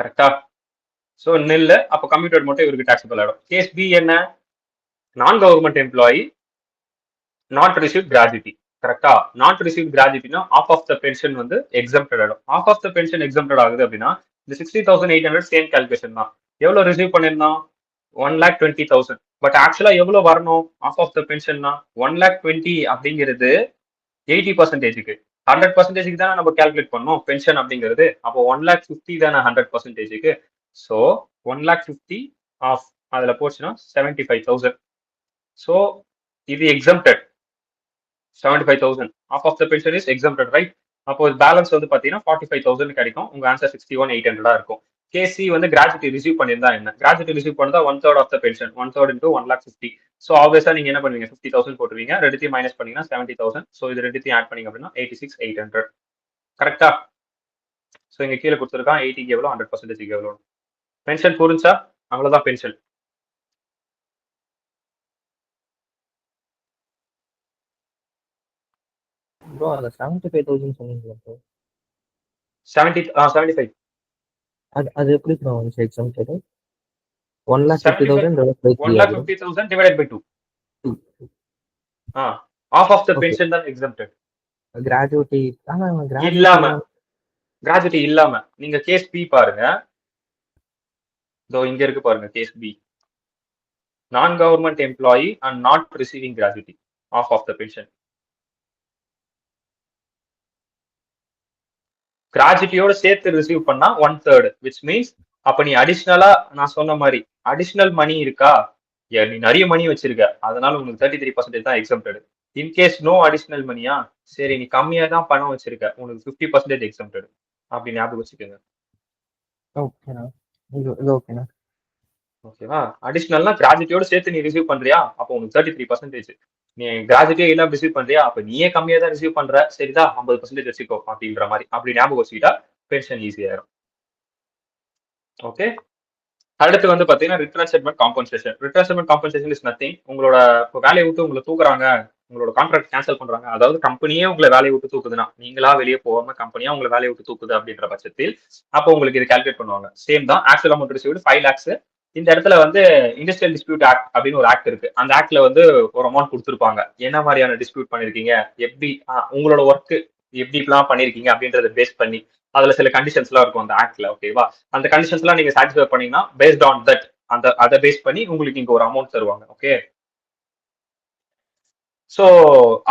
Speaker 1: கரெக்டா? ஸோ நெல், அப்போ கம்ப்யூட்டர் மட்டும் இவருக்கு டாக்ஸபிள் ஆயிடும். கேஸ் பி என்ன? Non government employee, not receive gratuity. கரெக்டா? நாட் ரிசீவ் கிராஜுவிட்டினா ஆஃப் ஆஃப் த பென்ஷன் வந்து எக்ஸம்டட் ஆயிடும். Half of the pension exempted ஆகுது அப்படின்னா இந்த 60,800 சேம் கால்குலேஷன் தான். எவ்வளவு ரிசீவ் பண்ணிருந்தான்? 1,20,000. பட் ஆக்சுவலா எவ்வளவு வரணும் ஆஃப் ஆஃப் த பென்ஷன்னா? 1,20,000 அப்படிங்கிறது 80%க்கு, 100%க்கு தானே நம்ம கால்குலேட் பண்ணோம் பென்ஷன் அப்படிங்கிறது. அப்போ 1,50,000 தானே 100%க்கு. ஸோ 1,50,000 ஆஃப் அதுல போச்சுன்னா 75,000. ஸோ இது exempted. 75,000 half of the pension is exempted, right? அப்போ பேலன்ஸ் வந்து பாத்தீங்கன்னா 45,000 கிடைக்கும். உங்க ஆன்சர் 61,800 இருக்கும். கேசி வந்து கிராஜுவிட்டி ரிசீவ் பண்ணியிருந்தா என்ன? கிராஜுவிட்டி ரிசீவ் பண்ணதா 1/3 of the pension, 1/3 into 1,50,000. So ஆப்வியஸா நீங்க என்ன பண்ணுவீங்க? 50,000 போட்டுருவீங்க, ரெண்டுத்தையும் மைனஸ் பண்ணீங்கன்னா 70,000. ஸோ இது ரெண்டுத்தையும் ஆட் பண்ணீங்க அப்படின்னா 86,800. கரெக்டா? ஸோ இங்க கீழே கொடுத்துருக்கான் 80க்கு எவ்வளோ, 100%க்கு எவ்வளோ. பென்ஷன் புரிஞ்சா? அவ்வளவுதான் பென்ஷன்.
Speaker 4: ப்ரோ அந்த 75,000 சொன்னீங்களா ப்ரோ?
Speaker 1: 75.
Speaker 4: அது எப்படி ப்ரோ வந்துச்சு எக்ஸாம்க்கு? 1,50,000
Speaker 1: 1,50,000 divided by 2. Half of the pension தான் எக்ஸம்டட்.
Speaker 4: கிராஜுவிட்டி
Speaker 1: இல்லாம, கிராஜுவிட்டி இல்லாம நீங்க கேஸ் பி பாருங்க. இதோ இங்க இருக்கு பாருங்க case B. Non government employee and not receiving gratuity half of the pension. கிராஜுவிட்டியோட சேர்த்து ரிசீவ் பண்ணா 1/3, விச் மீன்ஸ் அப்ப நீ அடிஷ்னலா நான் சொன்ன மாதிரி அடிஷ்னல் மணி இருக்கா? நீ நிறைய மணி வச்சிருக்க, அதனால உங்களுக்கு 33% தான் எக்ஸம்டட். இன்கேஸ் நோ அடிஷ்னல் மணியா, சரி நீ கம்மியா தான் பணம் வச்சிருக்க, உனக்கு 50% எக்ஸம்டட். அப்படி ஞாபகம் வச்சுக்கோங்க.
Speaker 4: ஓகேண்ணா.
Speaker 1: ஓகேவா? அடிஷ்னல்னா கிராஜுவிட்டியோட சேர்த்து நீ ரிசீவ் பண்றியா, அப்போ உனக்கு 33%. நீ கிராஜுவிட்டியே இல்லாம ரிசீவ் பண்றியா, அப்ப நீயே கம்மியா தான் ரிசீவ் பண்ற, சரிதான் 50% வச்சுக்கோ அப்படின்ற மாதிரி. அப்படி ஞாபகம் வச்சுக்கிட்டா பென்ஷன் ஈஸியாயிரும். ஓகே. அடுத்து வந்து பாத்தீங்கன்னா retrenchment compensation. Retrenchment compensation is nothing. உங்களோட வேலையை விட்டு உங்களை தூக்குறாங்க, உங்களோட கான்ட்ராக்ட் கேன்சல் பண்றாங்க, அதாவது கம்பெனியே உங்களை வேலையை விட்டு தூக்குதுன்னா, நீங்களா வெளியே போகாம கம்பெனியா உங்களை வேலையை விட்டு தூக்குது அப்படின்ற பட்சத்தில் அப்போ உங்களுக்கு இது கால்குலேட் பண்ணுவாங்க. சேம் தான். Actual amount received 5 lakhs. இந்த இடத்துல வந்து இண்டஸ்ட்ரியல் டிஸ்பியூட் ஆக்ட் அப்படின்னு ஒரு ஆக்ட் இருக்கு. அந்த ஆக்ட்ல வந்து ஒரு அமௌண்ட் கொடுத்துருப்பாங்க. என்ன மாதிரியான டிஸ்பியூட் பண்ணிருக்கீங்க, எப்படி உங்களோட ஒர்க் எப்படி இப்பெல்லாம் பண்ணிருக்கீங்க அப்படின்றத பேஸ் பண்ணி அதுல சில கண்டிஷன்ஸ் எல்லாம் இருக்கும் அந்த ஆக்ட்ல. ஓகேவா? அந்த கண்டிஷன்ஸ் எல்லாம் நீங்க சாட்டிஸ்ஃபை பண்ணீங்கன்னா பேஸ்ட் ஆன் தட் அதை பேஸ் பண்ணி உங்களுக்கு இங்க ஒரு அமௌண்ட் தருவாங்க. ஓகே. ஸோ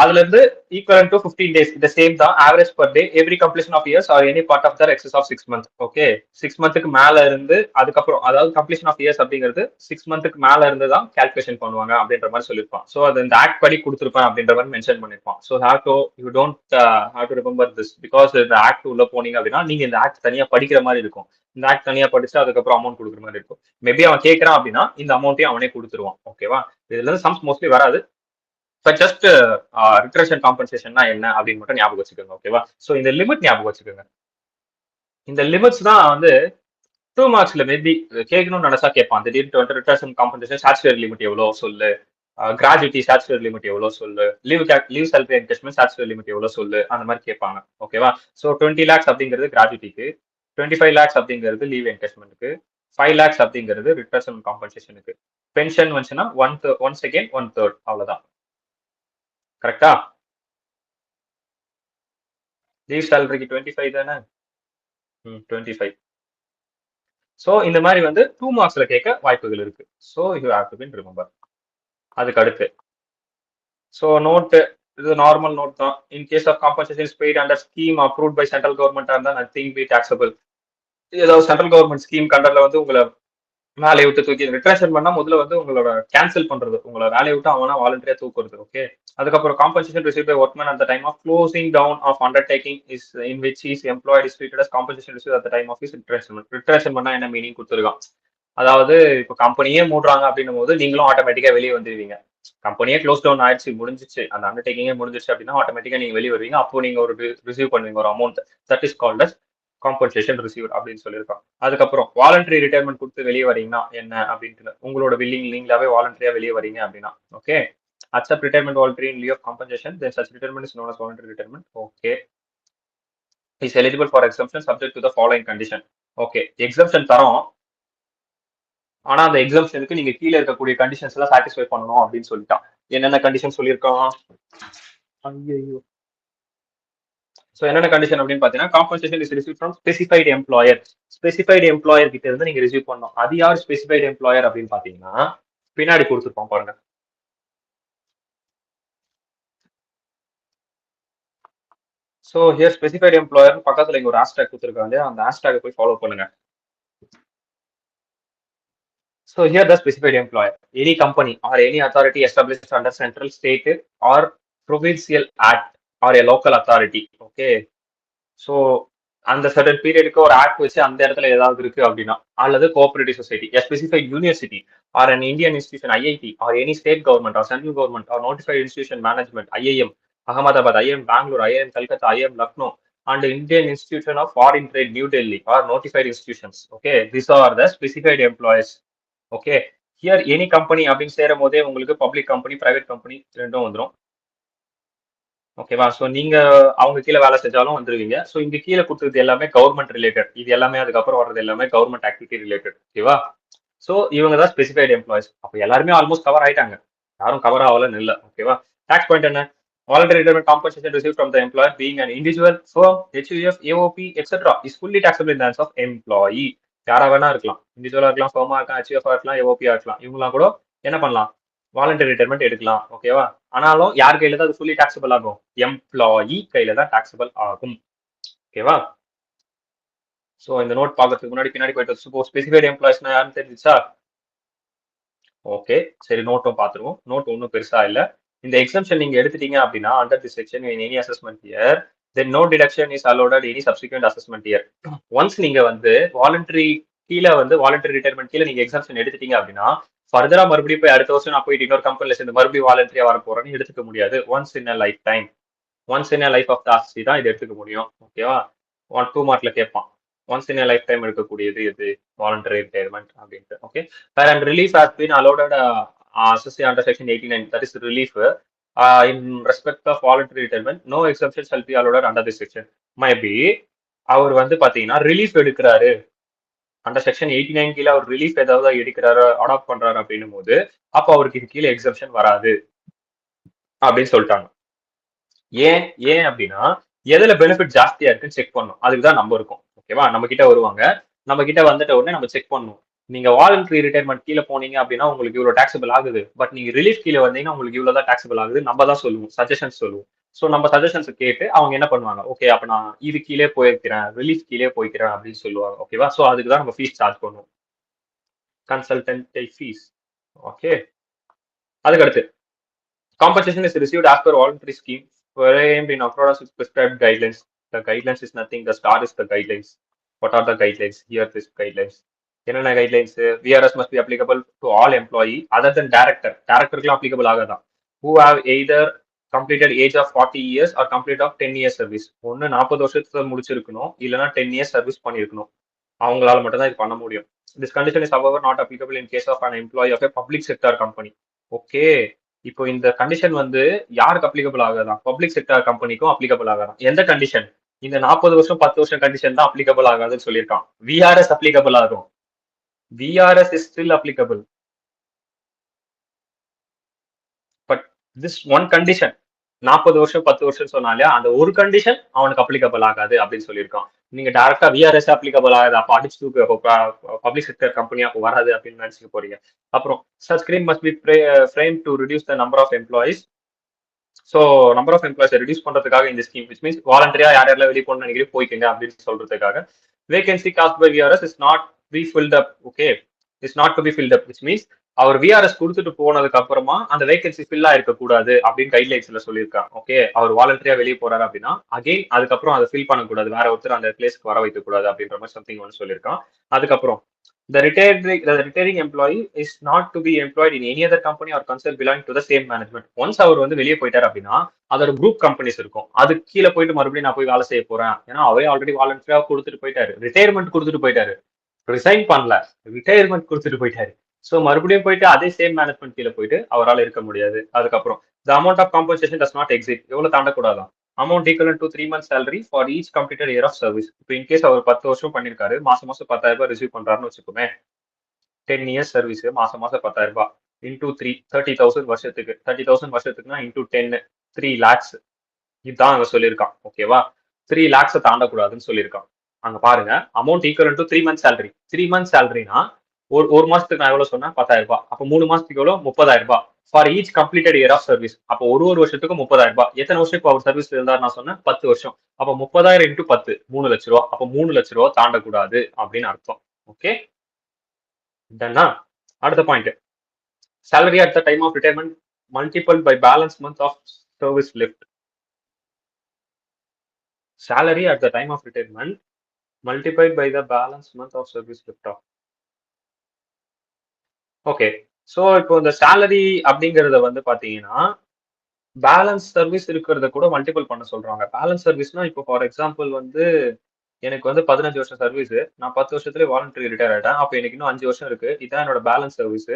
Speaker 1: அதுல இருந்து ஈக்குவல் டு 15 days இந்த சேம் தான் average per day every completion of years or any part of the excess of 6 months. Okay 6 மந்த்துக்கு மேல இருந்து அதுக்கப்புறம் அதாவது கம்ப்ளீஷன் ஆஃப் இயர்ஸ் அப்படிங்கிறது 6 மந்த்துக்கு மேல இருந்து தான் கால்குலேஷன் பண்ணுவாங்க அப்படின்ற மாதிரி சொல்லியிருப்பான். ஸோ அது இந்த ஆக்ட் படி கொடுத்துருப்பேன் அப்படின்ற மாதிரி மென்ஷன் பண்ணிருப்பான். So you don't have to remember this because இந்த ஆக்ட் உள்ள போனீங்க அப்படின்னா நீங்க இந்த ஆக்ட் தனியா படிக்கிற மாதிரி இருக்கும். இந்த ஆக்ட் தனியா படிச்சு அதுக்கப்புறம் அமௌண்ட் கொடுக்குற மாதிரி இருக்கும். மேபி அவன் கேட்கறான் அப்படின்னா இந்த அமௌண்ட்டையும் அவனே கொடுத்துருவான். ஓகேவா, இதுல இருந்து சம்ஸ் மோஸ்ட்லி வராது. பட் ஜஸ்ட் ரிட்ரேஷன் காம்பன்சேஷன்னா என்ன அப்படின்னு மட்டும் ஞாபகம் வச்சுக்கோங்க. ஓகேவா, ஸோ இந்த லிமிட் ஞாபகம் வச்சுக்கோங்க. இந்த லிமிட்ஸ் தான் வந்து 2 மார்க்ஸ்ல மேபி கேட்கணும்னு நினைச்சா கேட்பான். திடீர்னு வந்து ரிட்ரேஷன் காம்பன்சேஷன் ஸ்டாச்சுட்டரி லிமிட் எவ்வளோ சொல்லு, கிராஜுவிட்டி ஸ்டாச்சுட்டரி லிமிட் எவ்வளோ சொல்லு, leave salary encashment statutory limit எவ்வளோ சொல்லு, அந்த மாதிரி கேட்பாங்க. ஓகேவா, ஸோ 20 lakhs அப்படிங்கிறது கிராஜுவிட்டிக்கு, 25 lakhs அப்படிங்கிறது லீவ் என்கேஷ்மெண்ட்டுக்கு, 5 lakhs அப்படிங்கிறது ரிட்ரேஷன் காம்பன்சேஷனுக்கு. பென்ஷன் வந்துச்சுன்னா 1/2 1/3 அவ்வளோதான். கரெக்டா? லீவ் சேலரிக்கு 25 தானே, 25. ஸோ இந்த மாதிரி வந்து 2 மார்க்ஸ்ல கேட்க வாய்ப்புகள் இருக்கு. So you have to be remember. அதுக்கு அடுத்து ஸோ நோட், இது நார்மல் நோட் தான். In case of compensation paid under scheme approved by central government இருந்தால் நத்திங் பி டாக்ஸபிள். ஏதாவது சென்ட்ரல் கவர்மெண்ட் ஸ்கீம் கண்டர்ல வந்து உங்களை வேலையை விட்டு தூக்கி ரிட்ரேஷன் பண்ணா முதல்ல வந்து உங்களோட கேன்சல் பண்றது, உங்களை வேலையை விட்டு அவனா வாலண்டியா தூக்குறது. ஓகே, அதுக்கப்புறம் compensation receive by workman at the time of closing down of undertaking is in which is employed is treated as compensation receive at the time of is retrenchment. Retrenchment பண்ணா என்ன meaning கொடுத்துருக்கான், அதாவது இப்போ கம்பெனியே மூடுறாங்க அப்படின்னும் போது நீங்களும் ஆட்டோமேட்டிக்கா வெளியே வந்துடுவீங்க. கம்பெனியே க்ளோஸ் டவுன் ஆயிடுச்சு, முடிஞ்சிச்சு, அந்த அண்டர்டேக்கிங்கே முடிஞ்சிச்சு அப்படின்னா ஆட்டோமேட்டிக்கா நீங்க வெளியே வருவீங்க. அப்போ நீங்க ஒரு ரிசீவ் பண்ணுவீங்க ஒரு amount, that is called as compensation receive அப்படின்னு சொல்லியிருக்கான். அதுக்கப்புறம் வாலண்டரி ரிட்டையர்மெண்ட் கொடுத்து வெளியே வரீங்கன்னா என்ன அப்படின்ட்டு, உங்களோட நீங்களாவே வாலண்டரியா வெளியே வரீங்க அப்படின்னா, okay, accept retirement voluntary in lieu of compensation, then such retirement is known as voluntary retirement. Okay, is eligible for exemption subject to the following condition. Okay, exemption தரோம், ஆனா அந்த எக்ஸம்ஷனுக்கு நீங்க கீழே இருக்கக்கூடிய கண்டிஷன்ஸ் எல்லாம் சாட்டிஸ்ஃபை பண்ணணும் அப்படின்னு சொல்லிட்டான். என்னென்ன கண்டிஷன் சொல்லியிருக்கான், ஐயோ, ஸோ என்னென்ன கண்டிஷன் அப்படின்னு பார்த்தீங்கன்னா, compensation is receive from specified employer. Specified employer கிட்ட இருந்து நீங்க ரிசீவ் பண்ணணும். அது யார் ஸ்பெசிஃபைடு எம்ப்ளாயர் அப்படின்னு பார்த்தீங்கன்னா பின்னாடி கொடுத்துருப்போம் பாருங்க. ஸோ ஹியர் ஸ்பெசிஃபைடு எம்ப்ளாயர் பக்கத்துல இங்க ஒரு ஹேஷ்டேக் கொடுத்துருக்காங்க, அந்த ஹேஷ்டேக் போய் ஃபாலோ பண்ணுங்க. So here the specified employer, any company or any authority established under central, state or provincial act or a local authority. Okay, so அந்த சர்டன் பீரியடுக்கு ஒரு act வச்சு அந்த இடத்துல ஏதாவது இருக்கு அப்படின்னா, அல்லது cooperative society, a specified university or an Indian institution, IIT or any state government or central government or notified institution management, IIM Ahmedabad, IIM Bangalore, IIM Calcutta, IIM Lucknow and Indian Institution of Foreign Trade New Delhi or notified institutions. Okay, these are the specified employees. Okay, here any company அப்படின்னு சேரும் போதே உங்களுக்கு public company, private company ரெண்டும் வந்துடும். ஓகேவா, so நீங்க அவங்க கீழே வேலை செஞ்சாலும் வந்துருவீங்க. ஸோ இங்க கீழே கொடுத்தது எல்லாமே கவர்மெண்ட் ரிலேட்டட், இது எல்லாமே அதுக்கப்புறம் வர்றது எல்லாமே கவர்மெண்ட் ஆக்டிவிட்டி ரிலேட்டட். ஓகேவா, ஸோ இவங்க தான் ஸ்பெசிஃபைடு எம்ப்ளாயிஸ். அப்போ எல்லாருமே ஆல்மோஸ்ட் கவர் ஆயிட்டாங்க, யாரும் கவர் ஆகலன்னு இல்லை. ஓகேவா, டாக்ஸ் பாயிண்ட் என்ன, voluntary retirement compensation received from the employer being an individual, firm, HUF, AOP, etc. is fully taxable in the hands of employee. யாரா வேணா இருக்கலாம், இண்டிவிஜுவலா இருக்கலாம், ஃபர்மா இருக்கலாம், HUF இருக்கலாம், AOP இருக்கலாம், இவங்களாம் கூட என்ன பண்ணலாம், வாலண்டரி ரிட்டையர்மெண்ட் எடுக்கலாம். ஓகேவா, ஆனாலும் யார் கையில தான் அது ஃபுல்லி டாக்ஸபிள் ஆகும், எம்ப்ளாயி கையில தான் டாக்ஸபிள் ஆகும். ஓகேவா, ஸோ இந்த நோட் பார்க்கறதுக்கு முன்னாடி பின்னாடி போயிட்டு ஸ்பெசிஃபைட் எம்ப்ளாயிஸ்னா யாருன்னு தெரிஞ்சிச்சா? ஓகே, சரி, நோட்டும் பார்த்துருவோம். நோட் ஒன்றும் பெருசா இல்லை. இந்த எக்ஸம்ஷன் நீங்க எடுத்துட்டீங்க அப்படின்னா under the section in any assessment year then no deduction is allowed at any subsequent assessment year. Once நீங்க வந்து வாலண்டரி கீழே வந்து வாலண்டரி ரிட்டையர்மெண்ட் கீழே நீங்க எக்ஸம்ஷன் எடுத்துட்டீங்க அப்படின்னா ஃபர்தரா மறுபடியும் போய் அடுத்த வருஷம் நான் போயிட்டு இன்னொரு கம்பெனில சேர்ந்து மறுபடியும் வாலண்டரியா வர போறேன்னு எடுத்துக்க முடியாது. Once in a life time, once in a life of the ஆஸ்தி தான் இது எடுத்துக்க முடியும். ஓகேவா, 2 மார்க்ல கேட்பான், once in a life time எடுக்கக்கூடியது இது வாலண்டரி ரிட்டையர்மெண்ட் அப்படின்ட்டு. Okay, and relief has been allotted assessed under section 89, that is relief in respect of voluntary retirement, no exception shall be allowed under this section. Maybe அவர் வந்து பாத்தீங்கன்னா relief எடுக்கிறாரு under section 89 கீழே அவர் relief ஏதாவது எடுக்கிறாரு, adapt பண்றாரு அப்படின்னும் போது அப்போ அவருக்கு இது கீழே எக்ஸம்ஷன் வராது அப்படின்னு சொல்லிட்டாங்க. ஏன் ஏன் அப்படின்னா எதுல பெனிஃபிட் ஜாஸ்தியா இருக்குன்னு செக் பண்ணும், அதுக்கு தான் நம்ம இருக்கும். ஓகேவா, நம்ம கிட்ட வருவாங்க, நம்ம கிட்ட வந்துட்ட உடனே நம்ம செக் பண்ணுவோம் நீங்க வாலண்டரி ரிட்டையர்மெண்ட் கீழே போனீங்க அப்படின்னா உங்களுக்கு இவ்வளவு டாக்ஸபிள் ஆகுது. பட் நீங்க ரிலீஃப் கீழே வந்தீங்கன்னா உங்களுக்கு இவ்வளவுதான் டாக்ஸபிள் ஆகுது. நம்ம தான் சொல்லுவோம், சஜஷன்ஸ் சொல்லுவோம். ஸோ நம்ம சஜஷன்ஸ் கேட்டு அவங்க என்ன பண்ணுவாங்க, ஓகே அப்ப நான் இது கீழே போயிருக்கிறேன், ரிலீஃப் கீழே போய்க்கிறேன் அப்படின்னு சொல்லுவாங்க. ஓகேவா? ஸோ அதுக்கு தான் நம்ம ஃபீஸ் சார்ஜ் பண்ணுவோம், கன்சல்டன்ட் ஃபீஸ். ஓகே, அதுக்கு அடுத்து compensation is received as per voluntary scheme framed in accordance with prescribed guidelines. The guidelines is nothing, the star is the guidelines. What are the guidelines? Here this guidelines. என்னென்ன guidelines? VRS must be applicable to all employee other than director. Directorக்குலாம் applicable ஆகாதான். Who have either completed age of 40 years or complete of 10 years service. ஒன்னு 40 வருஷத்துல முடிச்சிருக்கணும், இல்லைன்னா 10 years service பண்ணிருக்கணும். அவங்களால மட்டும் தான் இது பண்ண முடியும். This condition is however not applicable in case of an employee of a public sector company. Okay, இப்போ இந்த கண்டிஷன் வந்து யாருக்கு அப்ளிகபிள் ஆகாதான்? பப்ளிக் செக்டர் கம்பெனிக்கும் அப்ளிகபிள் ஆகாதான். எந்த கண்டிஷன்? இந்த 40 வருஷம் 10 வருஷம் கண்டிஷன் தான் அப்ளிகபிள் ஆகாதுன்னு சொல்லியிருக்கான். விஆர்எஸ் அப்ளிகபிள் ஆகும். VRS is still applicable, but this one condition 40 வருஷம் 10 வருஷம் சொன்னாலே அந்த ஒரு கண்டிஷன் அவனுக்கு அப்ளிகபிள் ஆகாது அப்படின்னு சொல்லியிருக்கான். நீங்க டைரக்டா விஆர்எஸ் அப்ளிகபிள் ஆகாது, அப்ப அடிச்சு பப்ளிக் செக்டர் கம்பெனி அப்போ வராது அப்படின்னு நினைச்சுக்க போறீங்க. அப்புறம் such scheme must be framed to reduce the number of employees. So number of employees reduce பண்றதுக்காக இந்த ஸ்கீம், விச் மீன்ஸ் வாலண்டரியா யார் யாரெல்லாம் வெளியே போகணும்னு நினைக்கிறீங்க போய்க்கங்க அப்படின்னு சொல்றதுக்காக. Vacancy caused by VRS is not be filled up. Okay, is not to be filled up, which means அவர் விஆர்எஸ் கொடுத்துட்டு போனதுக்கு அப்புறமா அந்த வேகன்சி ஃபில் ஆயிருக்க கூடாது அப்படின்னு கைட்லைன்ஸ்ல சொல்லியிருக்காங்க. ஓகே, அவர் வாலண்டரியா வெளியே போறாரு அப்படின்னா அகைன் அதுக்கப்புறம் அதை ஃபில் பண்ணக்கூடாது, வேற ஒருத்தர் அந்த பிளேஸ்க்கு வர வைக்க கூடாது அப்படின்ற மாதிரி சம்திங் ஒன்று சொல்லியிருக்கான். அதுக்கப்புறம் the retiring employee is not to be employed in any other company or concern belonging to the same management. Once அவர் வந்து வெளியே போயிட்டாரு அப்படின்னா அதோட குரூப் கம்பெனிஸ் இருக்கும், அது கீழே போயிட்டு மறுபடியும் நான் போய் வேலை செய்ய போறேன். ஏன்னா அவரே ஆல்ரெடி வாலண்டரியா கொடுத்துட்டு போயிட்டாரு, ரிட்டையர்மெண்ட் கொடுத்துட்டு போயிட்டாரு, ரிசைன் பண்ணல, ரிட்டையர்மெண்ட் கொடுத்துட்டு போயிட்டாரு. ஸோ மறுபடியும் போயிட்டு அதே சேம் மேனேஜ்மெண்ட் கீழே போயிட்டு அவரால் இருக்க முடியாது. அதுக்கப்புறம் the amount of compensation does not exceed. எவ்வளவு தாண்டக்கூடாதான்? Amount equal to 3 months salary for each completed year of service. இப்போ இன்கேஸ் அவர் 10 வருஷம் பண்ணிருக்காரு, மாசம் மாசம் 10,000 ரூபாய் ரிசீவ் பண்றாருன்னு வச்சுக்கோமே, 10 years சர்வீஸ், மாசம் மாசம் 10,000 ரூபாய் இன்டூ 3, 30,000 வருஷத்துக்கு. 30,000 வருஷத்துக்குன்னா இன்டூ 10, 3 lakhs. இதுதான் அங்க சொல்லியிருக்கான். ஓகேவா? 3 lakhs தாண்டக்கூடாதுன்னு சொல்லியிருக்கான். அங்க பாருங்க, amount equal to 3 months salary. 3 months salary-னா ஒரு மாசத்துக்கு நான் எவ்வளவு சொன்னேன்? 10,000 ரூபாய். அப்போ 3 மாசத்துக்கு எவ்வளவு? 30,000 ரூபாய். For each completed year of service. அப்போ ஒரு வருஷத்துக்கு 30,000 ரூபாய். எத்தனை வருஷம் இப்போ அவர் சர்வீஸ்ல இருந்தார்? நான் சொன்னேன் 10 வருஷம். அப்போ 30,000 இன்டூ 10, 3 லட்ச ரூபா. அப்போ 3 லட்ச ரூபா தாண்டக்கூடாது அப்படின்னு அர்த்தம். ஓகே, டன்னா? அடுத்த point, salary at the time of retirement multiplied by balance month of service left. Salary at the time of retirement multiplied by the balance month of service left off. Okay, so இப்போ இந்த salary அப்படிங்கறத வந்து பாத்தீங்கன்னா balance service இருக்கிறத கூட multiple பண்ண சொல்றாங்க. Balance சர்வீஸ்னா இப்போ ஃபார் எக்ஸாம்பிள் வந்து எனக்கு வந்து 15 வருஷம் சர்வீஸ், நான் 10 வருஷத்துலேயே வாலண்டரி ரிட்டையர் ஆயிட்டேன். அப்போ எனக்கு இன்னும் 5 வருஷம் இருக்கு, இதான் என்னோட பேலன்ஸ் சர்வீஸ்.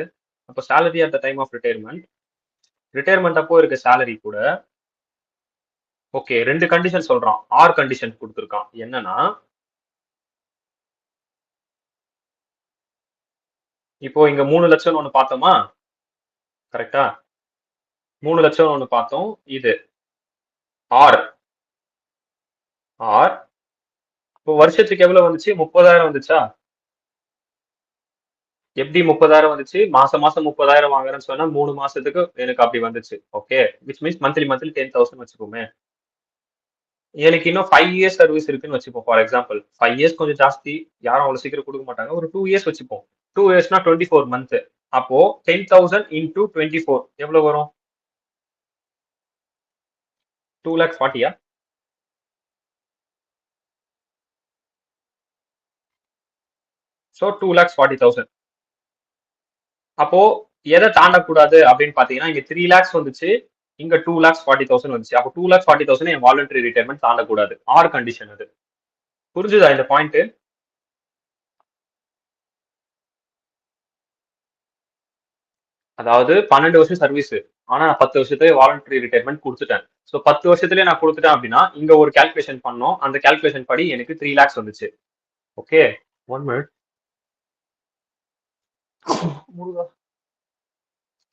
Speaker 1: அப்போ salary at the time of retirement அப்போ இருக்க சேலரி கூட ஓகே 2 கண்டிஷன் சொல்றான், ஆர் கண்டிஷன் கொடுத்துருக்கான். என்னன்னா இப்போ இங்க 3 லட்சம் ஒண்ணு பார்த்தோமா, கரெக்டா? 3 லட்சம் ஒண்ணு பார்த்தோம். இது ஆர் ஆர் இப்போ வருஷத்துக்கு எவ்வளவு வந்துச்சு? 30,000 வந்துச்சா? எப்படி 30,000 வந்துச்சு? மாசம் மாசம் 30,000 வாங்குறேன்னு சொன்னா 3 மாசத்துக்கு எனக்கு அப்படி வந்துச்சு. ஓகே, விச் மீன்ஸ் மந்த்லி 10,000 வச்சுக்கோமே. எனக்கு இன்னும் 5 இயர்ஸ் சர்வீஸ் இருக்குன்னு வச்சுப்போம். ஃபார் எக்ஸாம்பிள் 5 இயர்ஸ் கொஞ்சம் ஜாஸ்தி, யாரும் அவ்வளவு சீக்கிரம் கொடுக்க மாட்டாங்க. ஒரு 2 இயர்ஸ் வச்சுப்போம். 2 இயர்ஸ்னா 24 மந்த். அப்போ 10,000 இன்டூ 24 எவ்வளவு வரும்? 2,40,000. ஸோ 2,40,000. அப்போ எதை தாண்டக்கூடாது அப்படின்னு பாத்தீங்கன்னா இங்க 3 lakhs வந்துச்சு, இங்க 2,40,000 வந்துச்சு. அப்போ 2,40,000 என் வாலண்டரி ரிட்டையர்மெண்ட் தாண்டக்கூடாது. ஆர் கண்டிஷன் அது. புரிஞ்சுதா இந்த பாயிண்ட்? அதாவது 12 வருஷம் சர்வீஸ், ஆனா நான் 10 வருஷத்துலேயே வாலண்டரி ரிட்டையர்மெண்ட் கொடுத்துட்டேன். ஸோ 10 வருஷத்துலேயே நான் கொடுத்துட்டேன் அப்படின்னா இங்க ஒரு கால்குலேஷன் பண்ணோம், அந்த கால்குலேஷன் படி எனக்கு 3 lakhs வந்துச்சு. Okay, 1 minute.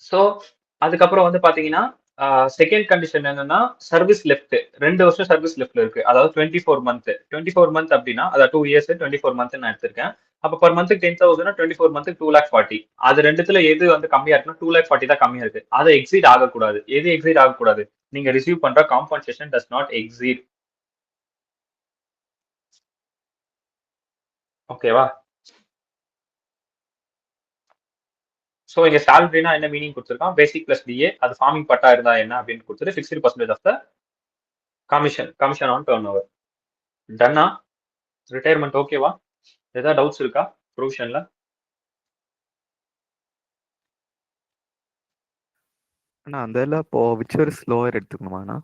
Speaker 1: ஸோ அதுக்கப்புறம் வந்து பாத்தீங்கன்னா செகண்ட் கண்டிஷன் என்னன்னா சர்வீஸ் லெஃப்ட். 2 வருஷம் சர்வீஸ் லெஃப்ட்ல இருக்கு, அதாவது 24 மந்த். 24 மந்த் அப்படின்னா அதாவது 2 இயர்ஸ் 24 மந்த் நான் எடுத்திருக்கேன். அப்ப per month 10,000 24 month 2,40,000. அது ரெண்டுத்துல எது வந்து கம்மியா இருக்குன்னா 2,40,000 தான் கம்மியா இருக்கு. அதை எக்ஸீட் ஆகக்கூடாது. எது எக்ஸீட் ஆகக்கூடாது? நீங்க ரிசீவ் பண்ற காம்பன்சேஷன் டஸ் நாட் எக்ஸீட். ஓகேவா? சோ இங்க சேலரினா என்ன மீனிங் கொடுத்துருக்கான்? பேசிக் பிளஸ் டிஏ, அது ஃபார்மிங் பட்டா இருந்தா என்ன அப்படின்னு கொடுத்துட்டு fixed percentage of the commission on turnover. டன்னா? ரிட்டையர்மெண்ட் ஓகேவா? ஏதாவது டவுட்ஸ் இருக்கா ப்ரொவிஷன்ல?
Speaker 5: அண்ணா அந்த இதில் இப்போ விச்சர் ஸ்லோவர் எடுத்துக்கணுமாண்ணா?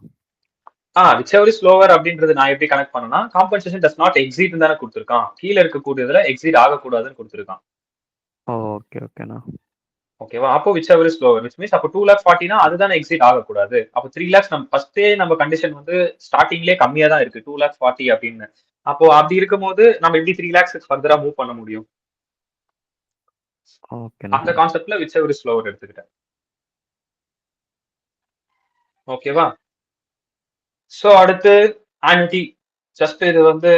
Speaker 1: விச் ஸ்லோவர் அப்படின்றது நான் எப்படி கனெக்ட் பண்ணனா, காம்பன்சேஷன் டஸ் நாட் எக்ஸீட் தானே கொடுத்துருக்கான். கீழே இருக்கக்கூடியதுல எக்ஸீட் ஆகக்கூடாதுன்னு கொடுத்துருக்கான்.
Speaker 5: ஓகே ஓகேண்ணா.
Speaker 1: ஓகேவா? அப்போ which ever is lower which means அப்போ 2,40,000 அதுதானே எக்ஸீட் ஆகக்கூடாது. அப்போ 3 lakhs நம்ம ஃபர்ஸ்டே நம்ம கண்டிஷன் வந்து ஸ்டார்டிங்லேயே கம்மியா தான் இருக்கு 2,40,000 அப்படின்னு. அப்போ அப்படி இருக்கும்போது நம்ம எப்படி 3 lakhs ஃபர்தரா மூவ் பண்ண முடியும்?
Speaker 5: ஓகேண்ணா.
Speaker 1: அந்த கான்செப்ட்ல விச் எவர் இஸ் லோவர் எடுத்துக்கிட்டேன். ஓகேவா? சோ அடுத்து ஆனுட்டி. ஜஸ்ட் இது வந்து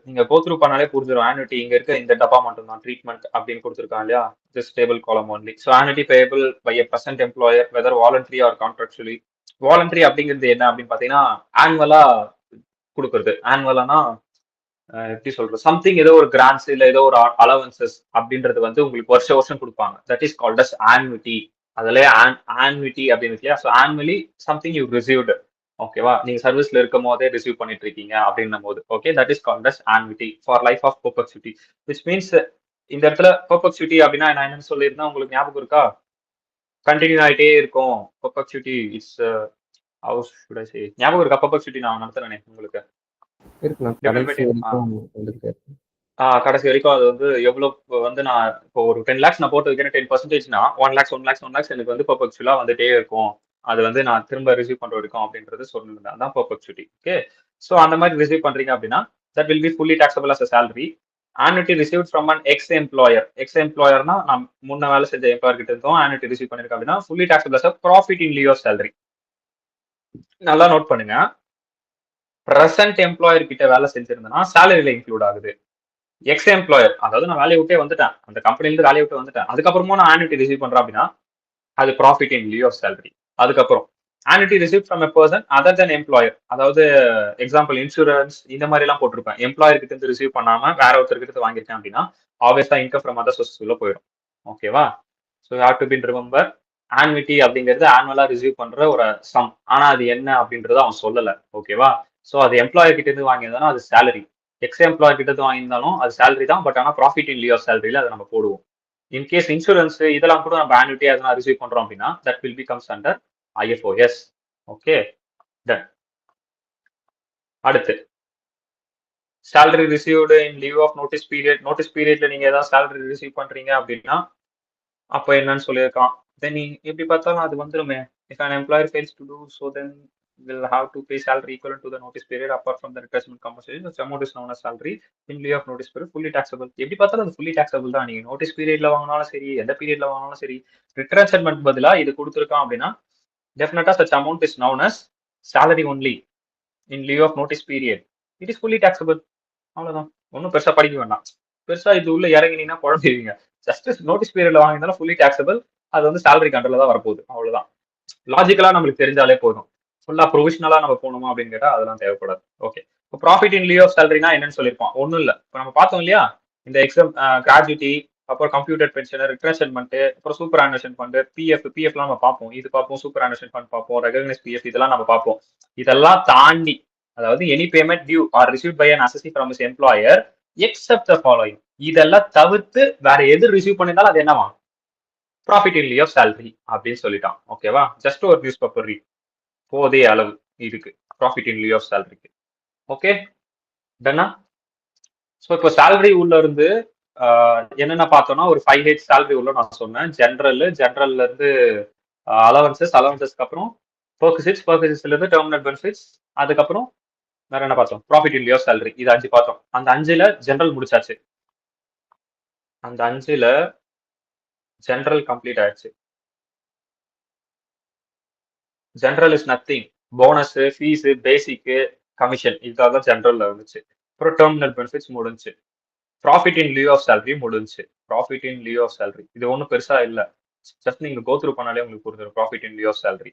Speaker 1: நீங்க கோ த்ரூ பண்ணாலே புரிஞ்சிடும். ஆனுட்டி இங்க இருக்க இந்த டப்பா மட்டும் தான் ட்ரீட்மெண்ட் அப்படின்னு கொடுத்துருக்காங்க இல்லையா? This table column only. So annuity payable by a present employer whether voluntary or contractually. Voluntary அப்படிங்கிறது என்ன அப்படின்னு பாத்தீங்கன்னா ஆனுவலா கொடுக்கறது. ஆனுவலானா எப்படி சொல்றது, சம்திங் ஏதோ ஒரு கிராண்ட்ஸ் இல்ல ஏதோ ஒரு அலவன்சஸ் அப்படின்றது வந்து உங்களுக்கு வருஷம் வருஷம் கொடுப்பாங்க. That is called as annuity. அதுல ஆன்விட்டி அப்படின்னு இல்லையா? So annually something you received. ஓகேவா? நீங்க சர்வீஸ்ல இருக்கும் போதே ரிசீவ் பண்ணிட்டு இருக்கீங்க அப்படின்னும் போது okay, that is called as annuity for life of perpetuity. Which means இந்த இடத்துல பெர்பெக்சுவிட்டி அப்படின்னா நான் என்னன்னு சொல்லியிருந்தேன் உங்களுக்கு ஞாபகம் இருக்கா? கண்டினியூ ஆகிட்டே இருக்கும். பெர்பெக்சுவிட்டி இட்ஸ் ஹவு ஷுட் ஐ சே, ஞாபகம் இருக்கா? பெர்பெக்சுவிட்டி நான் நடத்துறேனே உங்களுக்கு. கடைசி வரைக்கும் அது வந்து எவ்வளவு வந்து நான் இப்போ ஒரு 10 lakhs நான் போட்டு வைக்கிறேன் 10%னா 1 lakhs 1 lakhs 1 lakhs எனக்கு வந்து பெர்பெக்சுவலா வந்துட்டே இருக்கும். அது வந்து நான் திரும்ப ரிசீவ் பண்ற வரைக்கும் அப்படின்றது சொல்லியிருந்தேன். அதான் பெர்பெக்சுவிட்டி. ஓகே, ஸோ அந்த மாதிரி ரிசீவ் பண்றீங்க அப்படின்னா that will be fully taxable as a salary. Annuity received from an ex employer. Ex எம்ப்ளாயர்னா நான் முன்ன வேலை செஞ்ச எம்ப்ளாயர் கிட்ட இருந்தோம் ஆனுட்டி ரிசீவ் பண்ணிருக்கேன் அப்படின்னா fully taxable as a profit in lieu of salary. நல்லா நோட் பண்ணுங்க. பிரசன்ட் எம்ப்ளாயர் கிட்ட வேலை செஞ்சிருந்தேன்னா சேலரியில இன்க்ளூட் ஆகுது. எக்ஸ் எம்ப்ளாயர் அதாவது நான் வேலையை விட்டே வந்துட்டேன், அந்த கம்பெனில வேலையை விட்டு வந்துட்டேன், அதுக்கப்புறமா நான் ஆனுட்டி ரிசீவ் பண்றேன் அப்படின்னா அது profit in lieu of salary. அதுக்கப்புறம் annuity receive from a person other than employer, அதாவது எக்ஸாம்பிள் இன்சூரன்ஸ் இந்த மாதிரி எல்லாம் போட்டிருப்பேன். எம்ப்ளாயர் கிட்ட இருந்து ரிசீவ் பண்ணாம வேற ஒருத்தர் கிட்ட வாங்கிருக்கேன் அப்படின்னா ஆப்வியஸா இன்கம் ஃப்ரம் அதர் சோர்சஸ் உள்ள போயிடும். ஓகேவா? So have to be remember annuity அப்படிங்கிறது ஆனுவலா ரிசீவ் பண்ற ஒரு சம். ஆனா அது என்ன அப்படின்றத அவன் சொல்லல. ஓகேவா? ஸோ அது எம்ப்ளாயர் கிட்ட இருந்து வாங்கியிருந்தாலும் அது சேலரி, எக்ஸ் எம்ப்ளாயர் கிட்ட இருந்து வாங்கியிருந்தாலும் அது சேலரி தான். பட் ஆனா ப்ராஃபிட் இன் லியூ ஆஃப் சேலரியில அதை நம்ம போடுவோம். இன்கேஸ் இன்சூரன்ஸ் இதெல்லாம் கூட நம்ம ஆனுவிட்டி அதெல்லாம் ரிசீவ் பண்றோம் அப்படின்னா that will be comes under IFOS. Okay, done. அடுத்து salary received in lieu of notice period. Notice பீரியட்ல நீங்க ஏதாவது சேலரி ரிசீவ் பண்றீங்க அப்படின்னா அப்போ என்னன்னு சொல்லியிருக்கான். தென் எப்படி பார்த்தாலும் அது வந்துருமே. If an employer fails to do so, then will have to pay salary equivalent to the notice period apart from the retracement compensation. This amount is known as salary in lieu of notice period, fully taxable. எப்படி பார்த்தாலும் அது fully taxable தான். நீங்க notice பீரியட்ல வாங்கினாலும் சரி, எந்த பீரியட்ல வாங்கினாலும் சரி, ரிட்ரான்ஸ்மென்ட் பதிலா இது கொடுத்துருக்கான் அப்படின்னா டெஃபினட்டா such amount is known as salary only in lieu of notice period. It is fully taxable. அவ்வளவுதான். ஒன்றும் பெருசா படிக்க வேண்டாம். பெருசா இது உள்ள இறங்கினீங்கன்னா குழம்பிடுவீங்க. ஜஸ்ட் நோட்டீஸ் பீரியட்ல வாங்கினாலும் ஃபுல்லி டாக்ஸபிள், அது வந்து சேலரி கண்ட்ரோல தான் வரப்போகுது. அவ்வளவுதான். லாஜிக்கலா நம்மளுக்கு தெரிஞ்சாலே போதும். ஃபுல்லா ப்ரொவிஷனலா நம்ம போகணுமா அப்படின்னு கேட்டா அதெல்லாம் தேவைப்படாது. ஓகே, இப்போ ப்ராஃபிட் இன் லியூ ஆஃப் சேலரினா என்னன்னு சொல்லியிருப்போம். ஒன்றும் இல்லை, இப்போ நம்ம பார்த்தோம் இல்லையா இந்த எக்ஸாம் கிராஜுவிட்டி, அப்புறம் கம்ப்யூட்டர் பென்ஷன், ரிட்ரென்மெண்ட், அப்புறம் சூப்பர் ஆனுவேஷன் ஃபண்ட், பிஎஃப்லாம் நம்ம பார்ப்போம். இது பார்ப்போம், சூப்பர் ஆனுவேஷன் ஃபண்ட் பார்ப்போம், ரெகக்னைஸ் பிஎஃப் இதெல்லாம் நம்ம பார்ப்போம். இதெல்லாம் தாண்டி அதாவது any payment due or received by an assessee from his employer except the following. இதெல்லாம் தவிர்த்து வேற எது ரிசீவ் பண்ணிருந்தாலும் அது என்னவா? Profit in lieu of salary அப்படின்னு சொல்லிட்டான். ஓகேவா? ஜஸ்ட் ஒரு நியூஸ் பேப்பர் ரீட் போதிய அளவு இதுக்கு ப்ராஃபிட் இன் லியூ ஆஃப் சேலரிக்கு. ஓகே, டன்னா? ஸோ இப்போ சேலரி உள்ள இருந்து என்னென்ன பார்த்தோம்னா ஒரு 5 ஹெச் சேலரி உள்ள நான் சொன்னேன். ஜென்ரல்ல இருந்து அலவன்சஸ்க்கு அப்புறம் பர்கசிட்ஸ்ல இருந்து டெர்மினல் பெனிஃபிட்ஸ், அதுக்கப்புறம் வேற என்ன பார்த்தோம்? Profit in lieu of salary. இது 5 பார்த்தோம். அந்த 5ல ஜென்ரல் முடிச்சாச்சு. அந்த 5ல ஜென்ரல் கம்ப்ளீட் ஆயிடுச்சு. General is nothing. Bonus, fees, basic, commission இதெல்லாம் ஜென்ரல்ல இருந்துச்சு. அப்புறம் டெர்மினல் பெனிஃபிட்ஸ் முடிஞ்சு. Profit in lieu of salary முடிஞ்சு. Profit in lieu of salary இது ஒன்றும் பெருசா இல்ல. ஜஸ்ட் நீங்க கோ த்ரூ பண்ணாலே உங்களுக்கு புரிஞ்சிடும் profit in lieu of salary.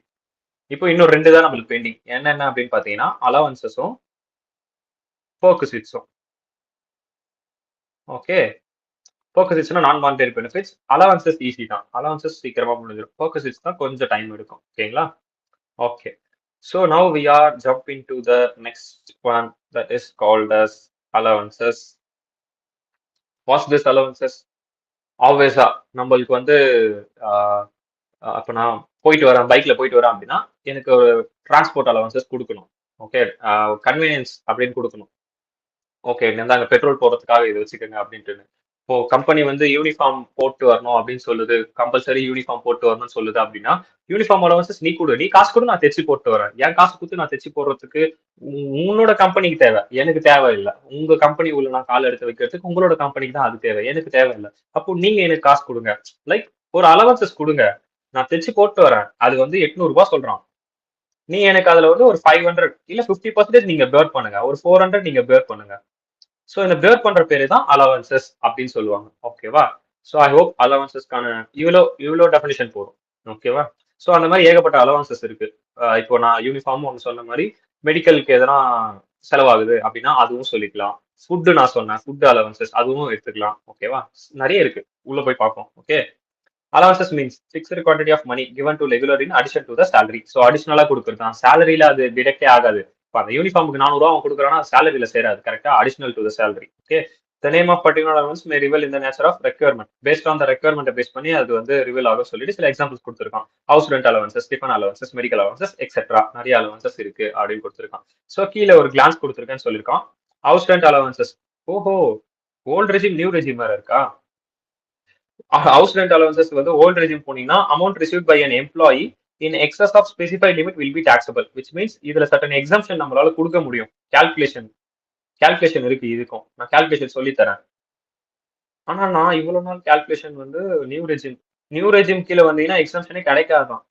Speaker 1: இப்போ இன்னும் 2 தான் நம்மளுக்கு பெண்டிங். என்னென்ன அப்படின்னு பாத்தீங்கன்னா அலவன்சஸும் பெர்குசிட்ஸும். ஓகே, பெர்குசிட்ஸ்னா நான் மானிட்டரி பெனிஃபிட்ஸ். அலவன்சஸ் ஈஸி தான், அலவன்சஸ் சீக்கிரமா முடிஞ்சிடும். பெர்குசிட்ஸ் தான் கொஞ்சம் டைம் எடுக்கும். ஓகேங்களா? Okay, so now we are jumping to the next one that is called as allowances. What's this allowances? ஆப்வியஸா நம்மளுக்கு வந்து அப்போ நான் போயிட்டு வரேன், பைக்ல போயிட்டு வரேன் அப்படின்னா எனக்கு ஒரு டிரான்ஸ்போர்ட் அலவன்சஸ் கொடுக்கணும். ஓகே, கன்வீனியன்ஸ் அப்படின்னு கொடுக்கணும். ஓகே, அங்கே பெட்ரோல் போடுறதுக்காக இது வச்சுக்கோங்க அப்படின்ட்டு. இப்போ கம்பெனி வந்து யூனிஃபார்ம் போட்டு வரணும் அப்படின்னு சொல்லுது, கம்பல்சரி யூனிஃபார்ம் போட்டு வரணும்னு சொல்லுது அப்படின்னா யூனிஃபார்ம் அலவன்சஸ் நீ கொடு, நீ காசு கொடு, நான் தைச்சு போட்டு வரேன். என் காசு கொடுத்து நான் தைச்சு போடுறதுக்கு உன்னோட கம்பெனிக்கு தேவை, எனக்கு தேவையில்லை. உங்க கம்பெனி உள்ள நான் கால் எடுத்து வைக்கிறதுக்கு உங்களோட கம்பெனிக்கு தான் அது தேவை, எனக்கு தேவையில்லை. அப்போ நீங்க எனக்கு காசு கொடுங்க, லைக் ஒரு அலவன்சஸ் கொடுங்க, நான் தைச்சு போட்டு வரேன். அது வந்து 800 ரூபாய் சொல்றான். நீ எனக்கு அதுல வந்து ஒரு 500 இல்ல 50% நீங்க பேர் பண்ணுங்க, ஒரு 400 நீங்க பேர் பண்ணுங்க. ஸோ இந்த பேர் பண்ற பேரு தான் அலவன்சஸ் அப்படின்னு சொல்லுவாங்க. ஓகேவா? ஸோ ஐ ஹோப் அலவன்சஸ்க்கான இவ்வளோ டெஃபினிஷன் போடும். ஓகேவா? ஸோ அந்த மாதிரி ஏகப்பட்ட அலவன்சஸ் இருக்கு. இப்போ நான் யூனிஃபார்ம் ஒன்று சொன்ன மாதிரி மெடிக்கலுக்கு எதனா செலவாகுது அப்படின்னா அதுவும் சொல்லிக்கலாம். ஃபுட்டு நான் சொன்னேன், ஃபுட் அலவன்சஸ் அதுவும் எடுத்துக்கலாம். ஓகேவா? நிறைய இருக்கு, உள்ள போய் பார்ப்போம். Okay, allowances means fixed quantity of money given to regular in addition to the salary. So additionalா கொடுக்குறது தான், சேலரியில அது டிடெக்டே ஆகாது. இப்போ அந்த யூனிஃபார்முக்கு 400 ரூபா அவன் கொடுக்குறான்னா சேலரியில சேராது. கரெக்டா? Additional to the salary. Okay, the name of particular allowance may reveal in the nature of requirement. Based on the requirement base பண்ணி அது வந்து ரிவீல் ஆகும் சொல்லிட்டு சில எக்ஸாம்பிள்ஸ் கொடுத்துருக்கான். House rent allowances, tiffin allowances, medical allowances etcetera நிறைய allowances இருக்கு அப்படின்னு கொடுத்துருக்கான். ஸோ கீழே ஒரு கிளான்ஸ் கொடுத்துருக்கேன்னு சொல்லியிருக்கான். ஹவுஸ் ரெண்ட் அலவன்சஸ், ஓஹோ ஓல்ட் ரெஜிம் நியூ ரெஜிம் வேற இருக்கா? ஹவுஸ் ரெண்ட் அலவன்சஸ் வந்து ஓல்ட் ரெஜிம் போனீங்கன்னா amount received by an employee in excess of specified limit will be taxable, which means இதுல சர்டன் எக்ஸம்ஷன் நம்மளால கொடுக்க முடியும். கால்குலேஷன் இருக்கு இதுக்கும், நான் கால்குலேஷன் சொல்லி தரேன். ஆனா நான் இவ்வளவு நாள் கால்குலேஷன் வந்து நியூ ரெஜிம் கீழே வந்தீங்கன்னா எக்ஸம்ஷனே கிடைக்காதான்.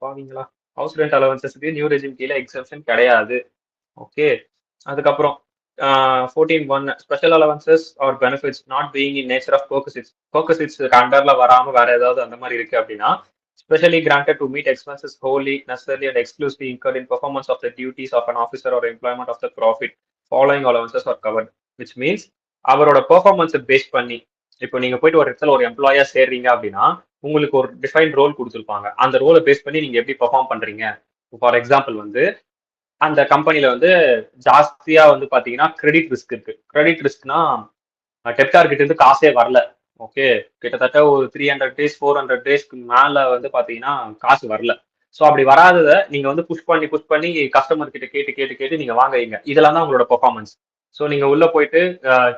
Speaker 1: பாவீங்களா? ஹவுஸ் ரெண்ட் அலவன்சஸ்க்கு நியூ ரெஜிம் கீழே எக்ஸம்ஷன் கிடையாது. ஓகே, அதுக்கப்புறம் 14.1 special allowances are benefits not being in nature of perquisites அண்டர்ல வராம வேற ஏதாவது அந்த மாதிரி இருக்கு அப்படின்னா specially granted to meet expenses wholly necessary and exclusively incurred in performance of the duties of an officer or employment of the profit following allowances are covered, which means அவரோட பெர்ஃபார்மன்ஸை பேஸ் பண்ணி இப்போ நீங்க போயிட்டு ஒரு இடத்துல ஒரு எம்ப்ளாயா சேர்றீங்க அப்படின்னா உங்களுக்கு ஒரு டிஃபைன் ரோல் கொடுத்துருப்பாங்க. அந்த ரோலை பேஸ் பண்ணி நீங்க எப்படி பெர்ஃபார்ம் பண்றீங்க. ஃபார் எக்ஸாம்பிள் வந்து அந்த கம்பெனில வந்து ஜாஸ்தியா வந்து பாத்தீங்கன்னா கிரெடிட் ரிஸ்க் இருக்கு. கிரெடிட் ரிஸ்க்னா டெப்டார் கிட்ட இருந்து காசே வரல. ஓகே, கிட்டத்தட்ட ஒரு 300 டேஸ் 400 டேஸ்க்கு மேல வந்து பாத்தீங்கன்னா காசு வரல. ஸோ அப்படி வராததை நீங்க வந்து புஷ் பண்ணி கஸ்டமர் கிட்ட கேட்டு நீங்க வாங்குவீங்க. இதெல்லாம் தான் உங்களோட பெர்ஃபார்மன்ஸ். ஸோ நீங்க உள்ள போயிட்டு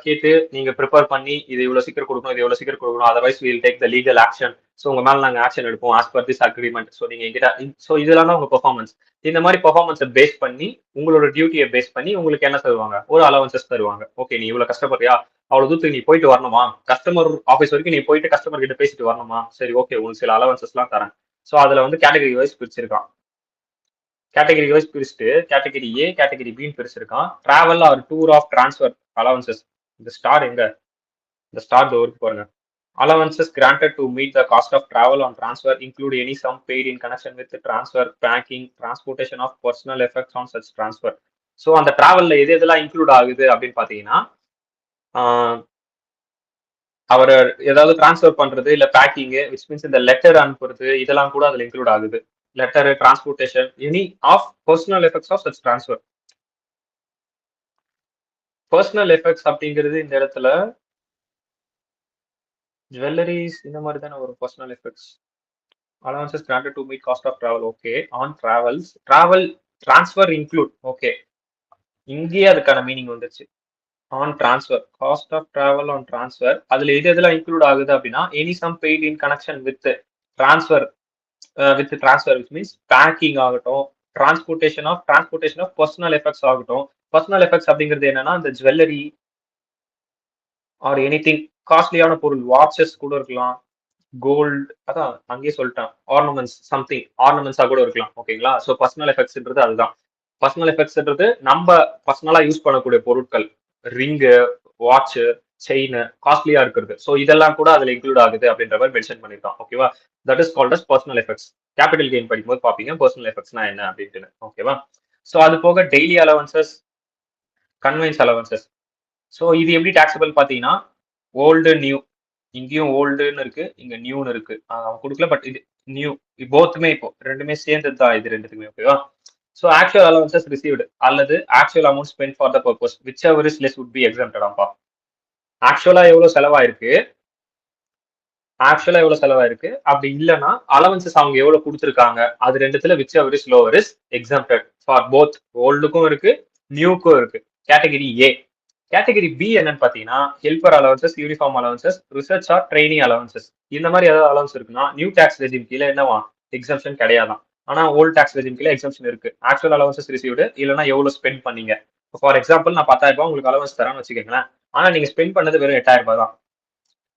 Speaker 1: கேட்டு நீங்க ப்ரிப்பேர் பண்ணி இது இவ்வளவு சீக்கிரம் கொடுக்கணும், இது எவ்வளவு சீக்கிரம் கொடுக்கணும், otherwise will take the legal action. So உங்க மேல நாங்க ஆக்ஷன் எடுப்போம் as per this agreement. So நீங்க எங்கிட்ட ஸோ இதெல்லாம் தான் உங்க பெர்ஃபார்மன்ஸ். இந்த மாதிரி பெர்ஃபார்மன்ஸை பேஸ் பண்ணி உங்களோட டியூட்டியை பேஸ் பண்ணி உங்களுக்கு என்ன தருவாங்க, ஒரு அலவன்சஸ் தருவாங்க. ஓகே, நீ இவ்வளவு கஷ்டப்படுறியா, அவ்வளவு தூரத்துக்கு நீ போயிட்டு வரணுமா, கஸ்டமர் ஆஃபீஸ் வரைக்கும் நீ போயிட்டு கஸ்டமர் கிட்ட பேசிட்டு வரணுமா, சரி ஓகே உங்களுக்கு சில அலவன்சஸ் எல்லாம் தரேன். ஸோ அதுல வந்து கேட்டகரி வைஸ் பிரிச்சிருக்கான். கேட்டகரி வைஸ் பிரிச்சுட்டு கேட்டகரி ஏ கேட்டகரி பின்னு பிரிச்சிருக்கான். Travel or tour of transfer allowances. இந்த ஸ்டார் எங்க, இந்த ஸ்டார் டோருக்கு பாருங்க. Allowances granted to meet the cost of travel on transfer include any sum paid in connection with the transfer, packing, transportation of personal effects on such transfer. So அந்த டிராவல்ல எது எதெல்லாம் include ஆகுது அப்படின்னு பாத்தீங்கன்னா அவர் ஏதாவது டிரான்ஸ்ஃபர் பண்றது இல்ல பேக்கிங், விச் மீன்ஸ் இந்த லெட்டர் அனுப்புறது, இதெல்லாம் கூட அதுல இன்க்ளூட் ஆகுது. Letter, transportation, any of personal effects of such transfer. Personal effects அப்படிங்கிறது இந்த இடத்துல ஜுவல்லரிஸ் இந்த மாதிரி தானே ஒரு personal effects. Allowances granted to meet cost of travel. Okay, on travels, travel transfer include. Okay, இங்கேயே அதுக்கான மீனிங் வந்துருச்சு. On transfer, cost of travel on transfer, அதுல எது எதெல்லாம் இன்க்ளூட் ஆகுது அப்படின்னா any sum paid in connection with transfer, which means packing ஆகட்டும், transportation of personal effects ஆகட்டும். பர்சனல் எஃபெக்ட்ஸ் அப்படிங்கிறது என்னன்னா இந்த ஜுவல்லரி ஆர் எனிதிங் காஸ்ட்லியான பொருள், வாட்சஸ் கூட இருக்கலாம், கோல்டு, அதான் அங்கேயே சொல்லிட்டேன், ஆர்னமெண்ட்ஸ், சம்திங் ஆர்னமெண்ட்ஸா கூட இருக்கலாம். ஓகேங்களா? ஸோ பர்சனல் எஃபெக்ட்ஸ்ன்றது அதுதான். பர்சனல் எஃபெக்ட்ஸ்ன்றது நம்ம பர்சனலா யூஸ் பண்ணக்கூடிய பொருட்கள், ரிங்கு, வாட்ச், செயின் காஸ்ட்லியா இருக்கிறது. ஸோ இதெல்லாம் கூட அதுல இன்க்ளூட் ஆகுது அப்படின்ற மாதிரி மென்ஷன் பண்ணிருக்கான். ஓகேவா? That is called as personal effects. Capital gain படிக்கும்போது பாப்பீங்க பர்சனல் எஃபெக்ட்ஸ்னா என்ன அப்படின்ட்டு. ஓகேவா? ஸோ அது போக daily allowances, convince allowances. So இது எப்படி டாக்ஸபிள் பார்த்தீங்கன்னா ஓல்டு நியூ, இங்கேயும் ஓல்டுன்னு இருக்கு, இங்க நியூன்னு இருக்கு. அவன் கொடுக்கல, பட் இது நியூ, போத்துமே இப்போ ரெண்டுமே சேர்ந்தது தான் இது ரெண்டுத்துக்குமே. ஓகேவா? ஸோ ஆக்சுவல் அலவன்சஸ் ரிசீவ்டு அல்லது actual amount spend for the purpose whichever is less would be எக்ஸம்டடாம்பா. ஆக்சுவலா எவ்வளவு செலவாயிருக்கு, ஆக்சுவலா எவ்வளவு செலவாயிருக்கு, அப்படி இல்லைன்னா அலவன்சஸ் அவங்க எவ்வளவு கொடுத்துருக்காங்க, அது ரெண்டுத்துல whichever is lower is exempted for both. ஓல்டுக்கும் இருக்கு, நியூக்கும் இருக்கு. Category A. கேட்டகரி பி என்னன்னு பாத்தீங்கன்னா helper allowances, uniform allowances, research or training allowances. இந்த மாதிரி ஏதாவது அலவன்ஸ் இருக்குன்னா நியூ டாக்ஸ் ரெஜிம் கீழே என்னவா எக்ஸம்ஷன் கிடையாதான். ஆனா ஓல்ட் டாக்ஸ் ரெஜிம் கீழே எக்ஸம்ஷன் இருக்கு. ஆக்சுவல் அலவன்சஸ் ரிசீவ்டு இல்லைன்னா எவ்வளவு ஸ்பெண்ட் பண்ணீங்க. ஃபார் எக்ஸாம்பிள் நான் 10,000 ரூபாய் உங்களுக்கு அலவன்ஸ் தரேன்னு வச்சுக்கோங்களேன், ஆனா நீங்க ஸ்பெண்ட் பண்ணது வெறும் 8,000 ரூபாய் தான்.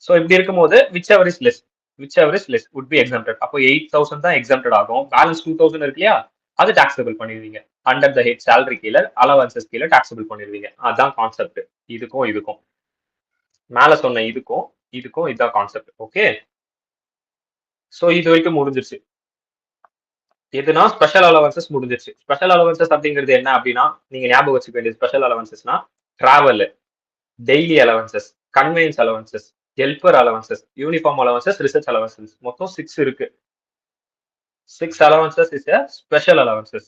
Speaker 1: ஸோ இப்படி இருக்கும்போது which ever is less, which ever is less would B exempted. அப்போ 8,000 தான் எக்ஸம்டட் ஆகும். பேலன்ஸ் 2,000 இருக்கு இல்லையா, அது டாக்ஸபிள் பண்ணிடுவீங்க. அண்டர் த ஹெட் சேலரி கீழே அலவன்சஸ் கீழே டாக்ஸபிள் பண்ணிடுவீங்க. அதுதான் கான்செப்ட். இதுக்கும் இதுக்கும் மேல சொன்ன இதுக்கும் இதுக்கும் இதுதான் கான்செப்ட். ஓகே, ஸோ இது வரைக்கும் முடிஞ்சிருச்சு. எதுனா ஸ்பெஷல் அலவன்சஸ் முடிஞ்சிருச்சு. ஸ்பெஷல் அலவன்சஸ் அப்படிங்கிறது என்ன அப்படின்னா நீங்க ஞாபகம் வச்சுக்க வேண்டியது ஸ்பெஷல் அலவன்சஸ்னா travel, daily allowances, conveyance allowances, helper allowances, uniform allowances, research allowances. மொத்தம் 6 இருக்கு. 6 allowances is a special allowances.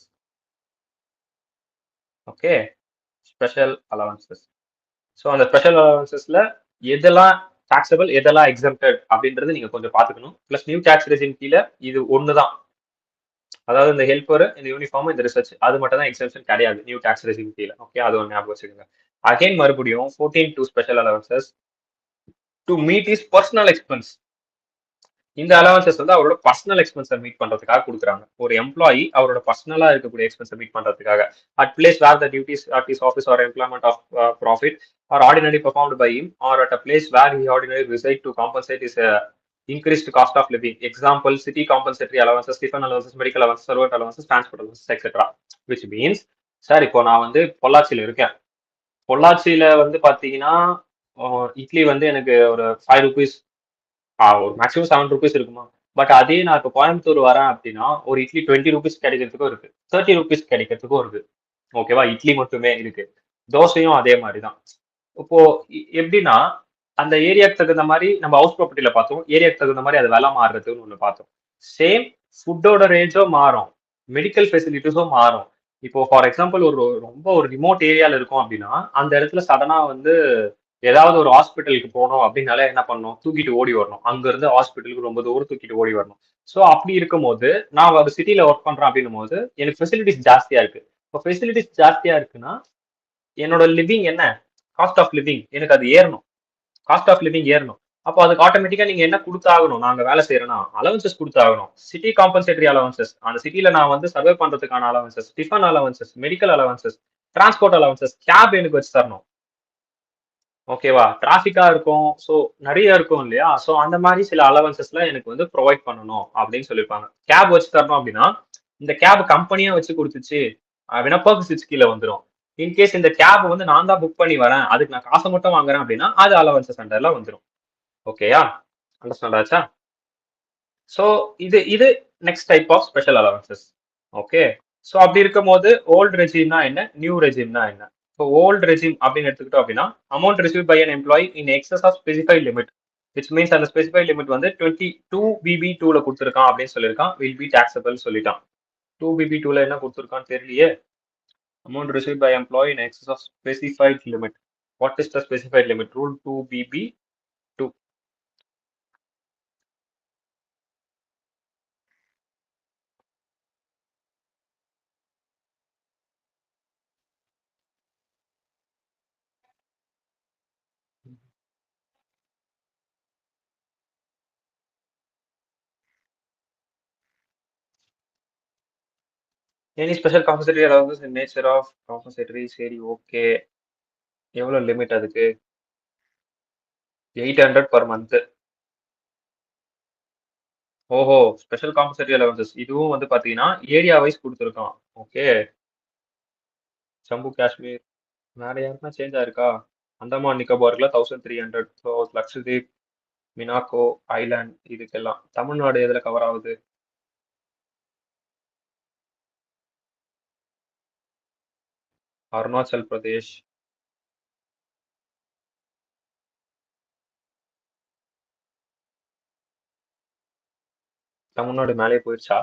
Speaker 1: Okay, special allowances. So அந்த ஸ்பெஷல் அலவன்சஸ்ல எதெல்லாம் டாக்ஸபிள், எதெல்லாம் எக்ஸம்டட் அப்படின்றது நீங்க கொஞ்சம் பாத்துக்கணும். பிளஸ் நியூ டாக்ஸ் ரெஜிம் கீழே இது ஒண்ணுதான், அதாவது இந்த ஹெல்பர், இந்த யூனிஃபார்ம், இந்த ரிசர்ச், அது மட்டும் தான் எக்ஸம்ஷன் கிடையாது நியூ டாக்ஸ் ரெஜிம் கீழே. ஓகே, அது ஒன்று ஞாபகம் வச்சுக்கோங்க. அகைன் மறுபடியும் 14 special allowances to meet is personal expense. இந்த அலவன்சஸ் வந்து அவரோட பர்சனல் எக்ஸ்பென்ஸை மீட் பண்றதுக்காக கொடுக்குறாங்க. ஒரு எம்ப்ளாயி அவரோட பர்சனலா இருக்கக்கூடிய எக்ஸ்பென்ஸை மீட் பண்றதுக்காக at place where the duties at his office or employment of profit or ordinary performed by him or at a place where he ordinary reside to compensate is increased cost of living. Example, city compensatory allowances, tiffin allowances, medical allowances, servant allowances, transport allowances, etc. Which means, sir இப்போ நான் வந்து பொள்ளாச்சியில இருக்கேன். பொள்ளாச்சியில வந்து பாத்தீங்கன்னா இட்லி வந்து எனக்கு ஒரு 5 rupees, ஒரு மேக்ஸிமம் 7 rupees இருக்குமா. பட் அதே நான் இப்போ கோயம்புத்தூர் வரேன் அப்படின்னா ஒரு இட்லி 20 rupees கிடைக்கிறதுக்கும் இருக்கு, 30 rupees கிடைக்கிறதுக்கும் இருக்கு. ஓகேவா? இட்லி மட்டுமே இருக்கு. தோசையும் அதே மாதிரிதான். இப்போ எப்படின்னா அந்த ஏரியாக்கு தகுந்த மாதிரி நம்ம ஹவுஸ் ப்ராப்பர்ட்டியில பார்த்தோம், ஏரியாக்கு தகுந்த மாதிரி அது விலை மாறுறதுன்னு ஒண்ணு பார்த்தோம். சேம் ஃபுட்டோட ரேஞ்சும் மாறும், மெடிக்கல் ஃபெசிலிட்டிஸும் மாறும். இப்போ ஃபார் எக்ஸாம்பிள் ஒரு ரொம்ப ஒரு ரிமோட் ஏரியால இருக்கும் அப்படின்னா அந்த இடத்துல சடனா வந்து ஏதாவது ஒரு ஹாஸ்பிட்டலுக்கு போகணும் அப்படின்னாலே என்ன பண்ணணும், தூக்கிட்டு ஓடி வரணும். அங்க இருந்து ஹாஸ்பிட்டலுக்கு ரொம்ப தூரம் தூக்கிட்டு ஓடி வரணும். ஸோ அப்படி இருக்கும் போது நான் ஒரு சிட்டில ஒர்க் பண்றேன் அப்படின்னும் போது எனக்கு ஃபெசிலிட்டிஸ் ஜாஸ்தியா இருக்கு. இப்போ ஃபெசிலிட்டிஸ் ஜாஸ்தியா இருக்குன்னா என்னோட லிவிங் என்ன, காஸ்ட் ஆஃப் லிவிங் எனக்கு அது ஏறணும், காஸ்ட் ஆஃப் லிவிங் ஏறணும். அப்போ அதுக்கு ஆட்டோமேட்டிக்கா நீங்க என்ன கொடுத்தாகணும், நாங்க வேலை செய்யறோம்னா அலவன்சஸ் கொடுத்தாகணும். சிட்டி காம்பன்சேட்டரி அலவன்சஸ், அந்த சிட்டில நான் வந்து சர்வே பண்றதுக்கான allowances, tiffin allowances, medical allowances, transport allowances, cab எனக்கு வச்சு தரணும். ஓகேவா? டிராபிக்கா இருக்கும், ஸோ நிறைய இருக்கும் இல்லையா. ஸோ அந்த மாதிரி சில அலவன்சஸ்ல எனக்கு வந்து ப்ரொவைட் பண்ணணும் அப்படின்னு சொல்லியிருப்பாங்க. கேப் வச்சு தரணும் அப்படின்னா இந்த கேப் கம்பெனியா வச்சு கொடுத்துச்சு அப்படின்னா பர்க் கீழே வந்துடும். இன்கேஸ் இந்த கேப் வந்து நான் தான் புக் பண்ணி வரேன், அதுக்கு நான் காசை மட்டும் வாங்குறேன் அப்படின்னா அது அலவன்சஸ் அண்டர்ல வந்துடும். ஓகேயா? அண்டர்ஸ்டாண்ட் ஆச்சா? ஸோ இது next type of special allowances. Okay, so அப்படி இருக்கும் போது ஓல்டு ரெஜிம்னா என்ன, நியூ ரெஜிம்னா என்ன? இப்போ ஓல்டு ரெஜிம் அப்படின்னு எடுத்துக்கிட்டோம் அப்படின்னா amount receive by an employee in excess of specified limit, which means அந்த ஸ்பெசிஃபைட் லிமிட் வந்து 22 BB2ல கொடுத்துருக்கான் அப்படின்னு சொல்லியிருக்கான், வில் பி டாக்ஸபிள் சொல்லிட்டான். 2 BB2ல என்ன கொடுத்துருக்கான்னு தெரியலையே. Amount received by employee in excess of specified limit. What is the specified limit? Rule 2BB2. Any special compensatory allowances in nature of compensatory, சரி okay. எவ்வளவு லிமிட் அதுக்கு? 800 per month. ஓஹோ, special compensatory allowances இதுவும் வந்து பாத்தீங்கன்னா area wise கொடுத்துருக்கான். Okay, Jammu Kashmir வேற யாருன்னா சேஞ்ச் ஆயிருக்கா? அந்தமான் நிக்கோபார்ல 1300. ஸோ லக்ஷதீப், மினாக்கோ ஐலாண்ட் இதுக்கெல்லாம். தமிழ்நாடு எதுல கவர் ஆகுது? அருணாச்சல் பிரதேஷ், தமிழ்நாடு மேலே போயிடுச்சா?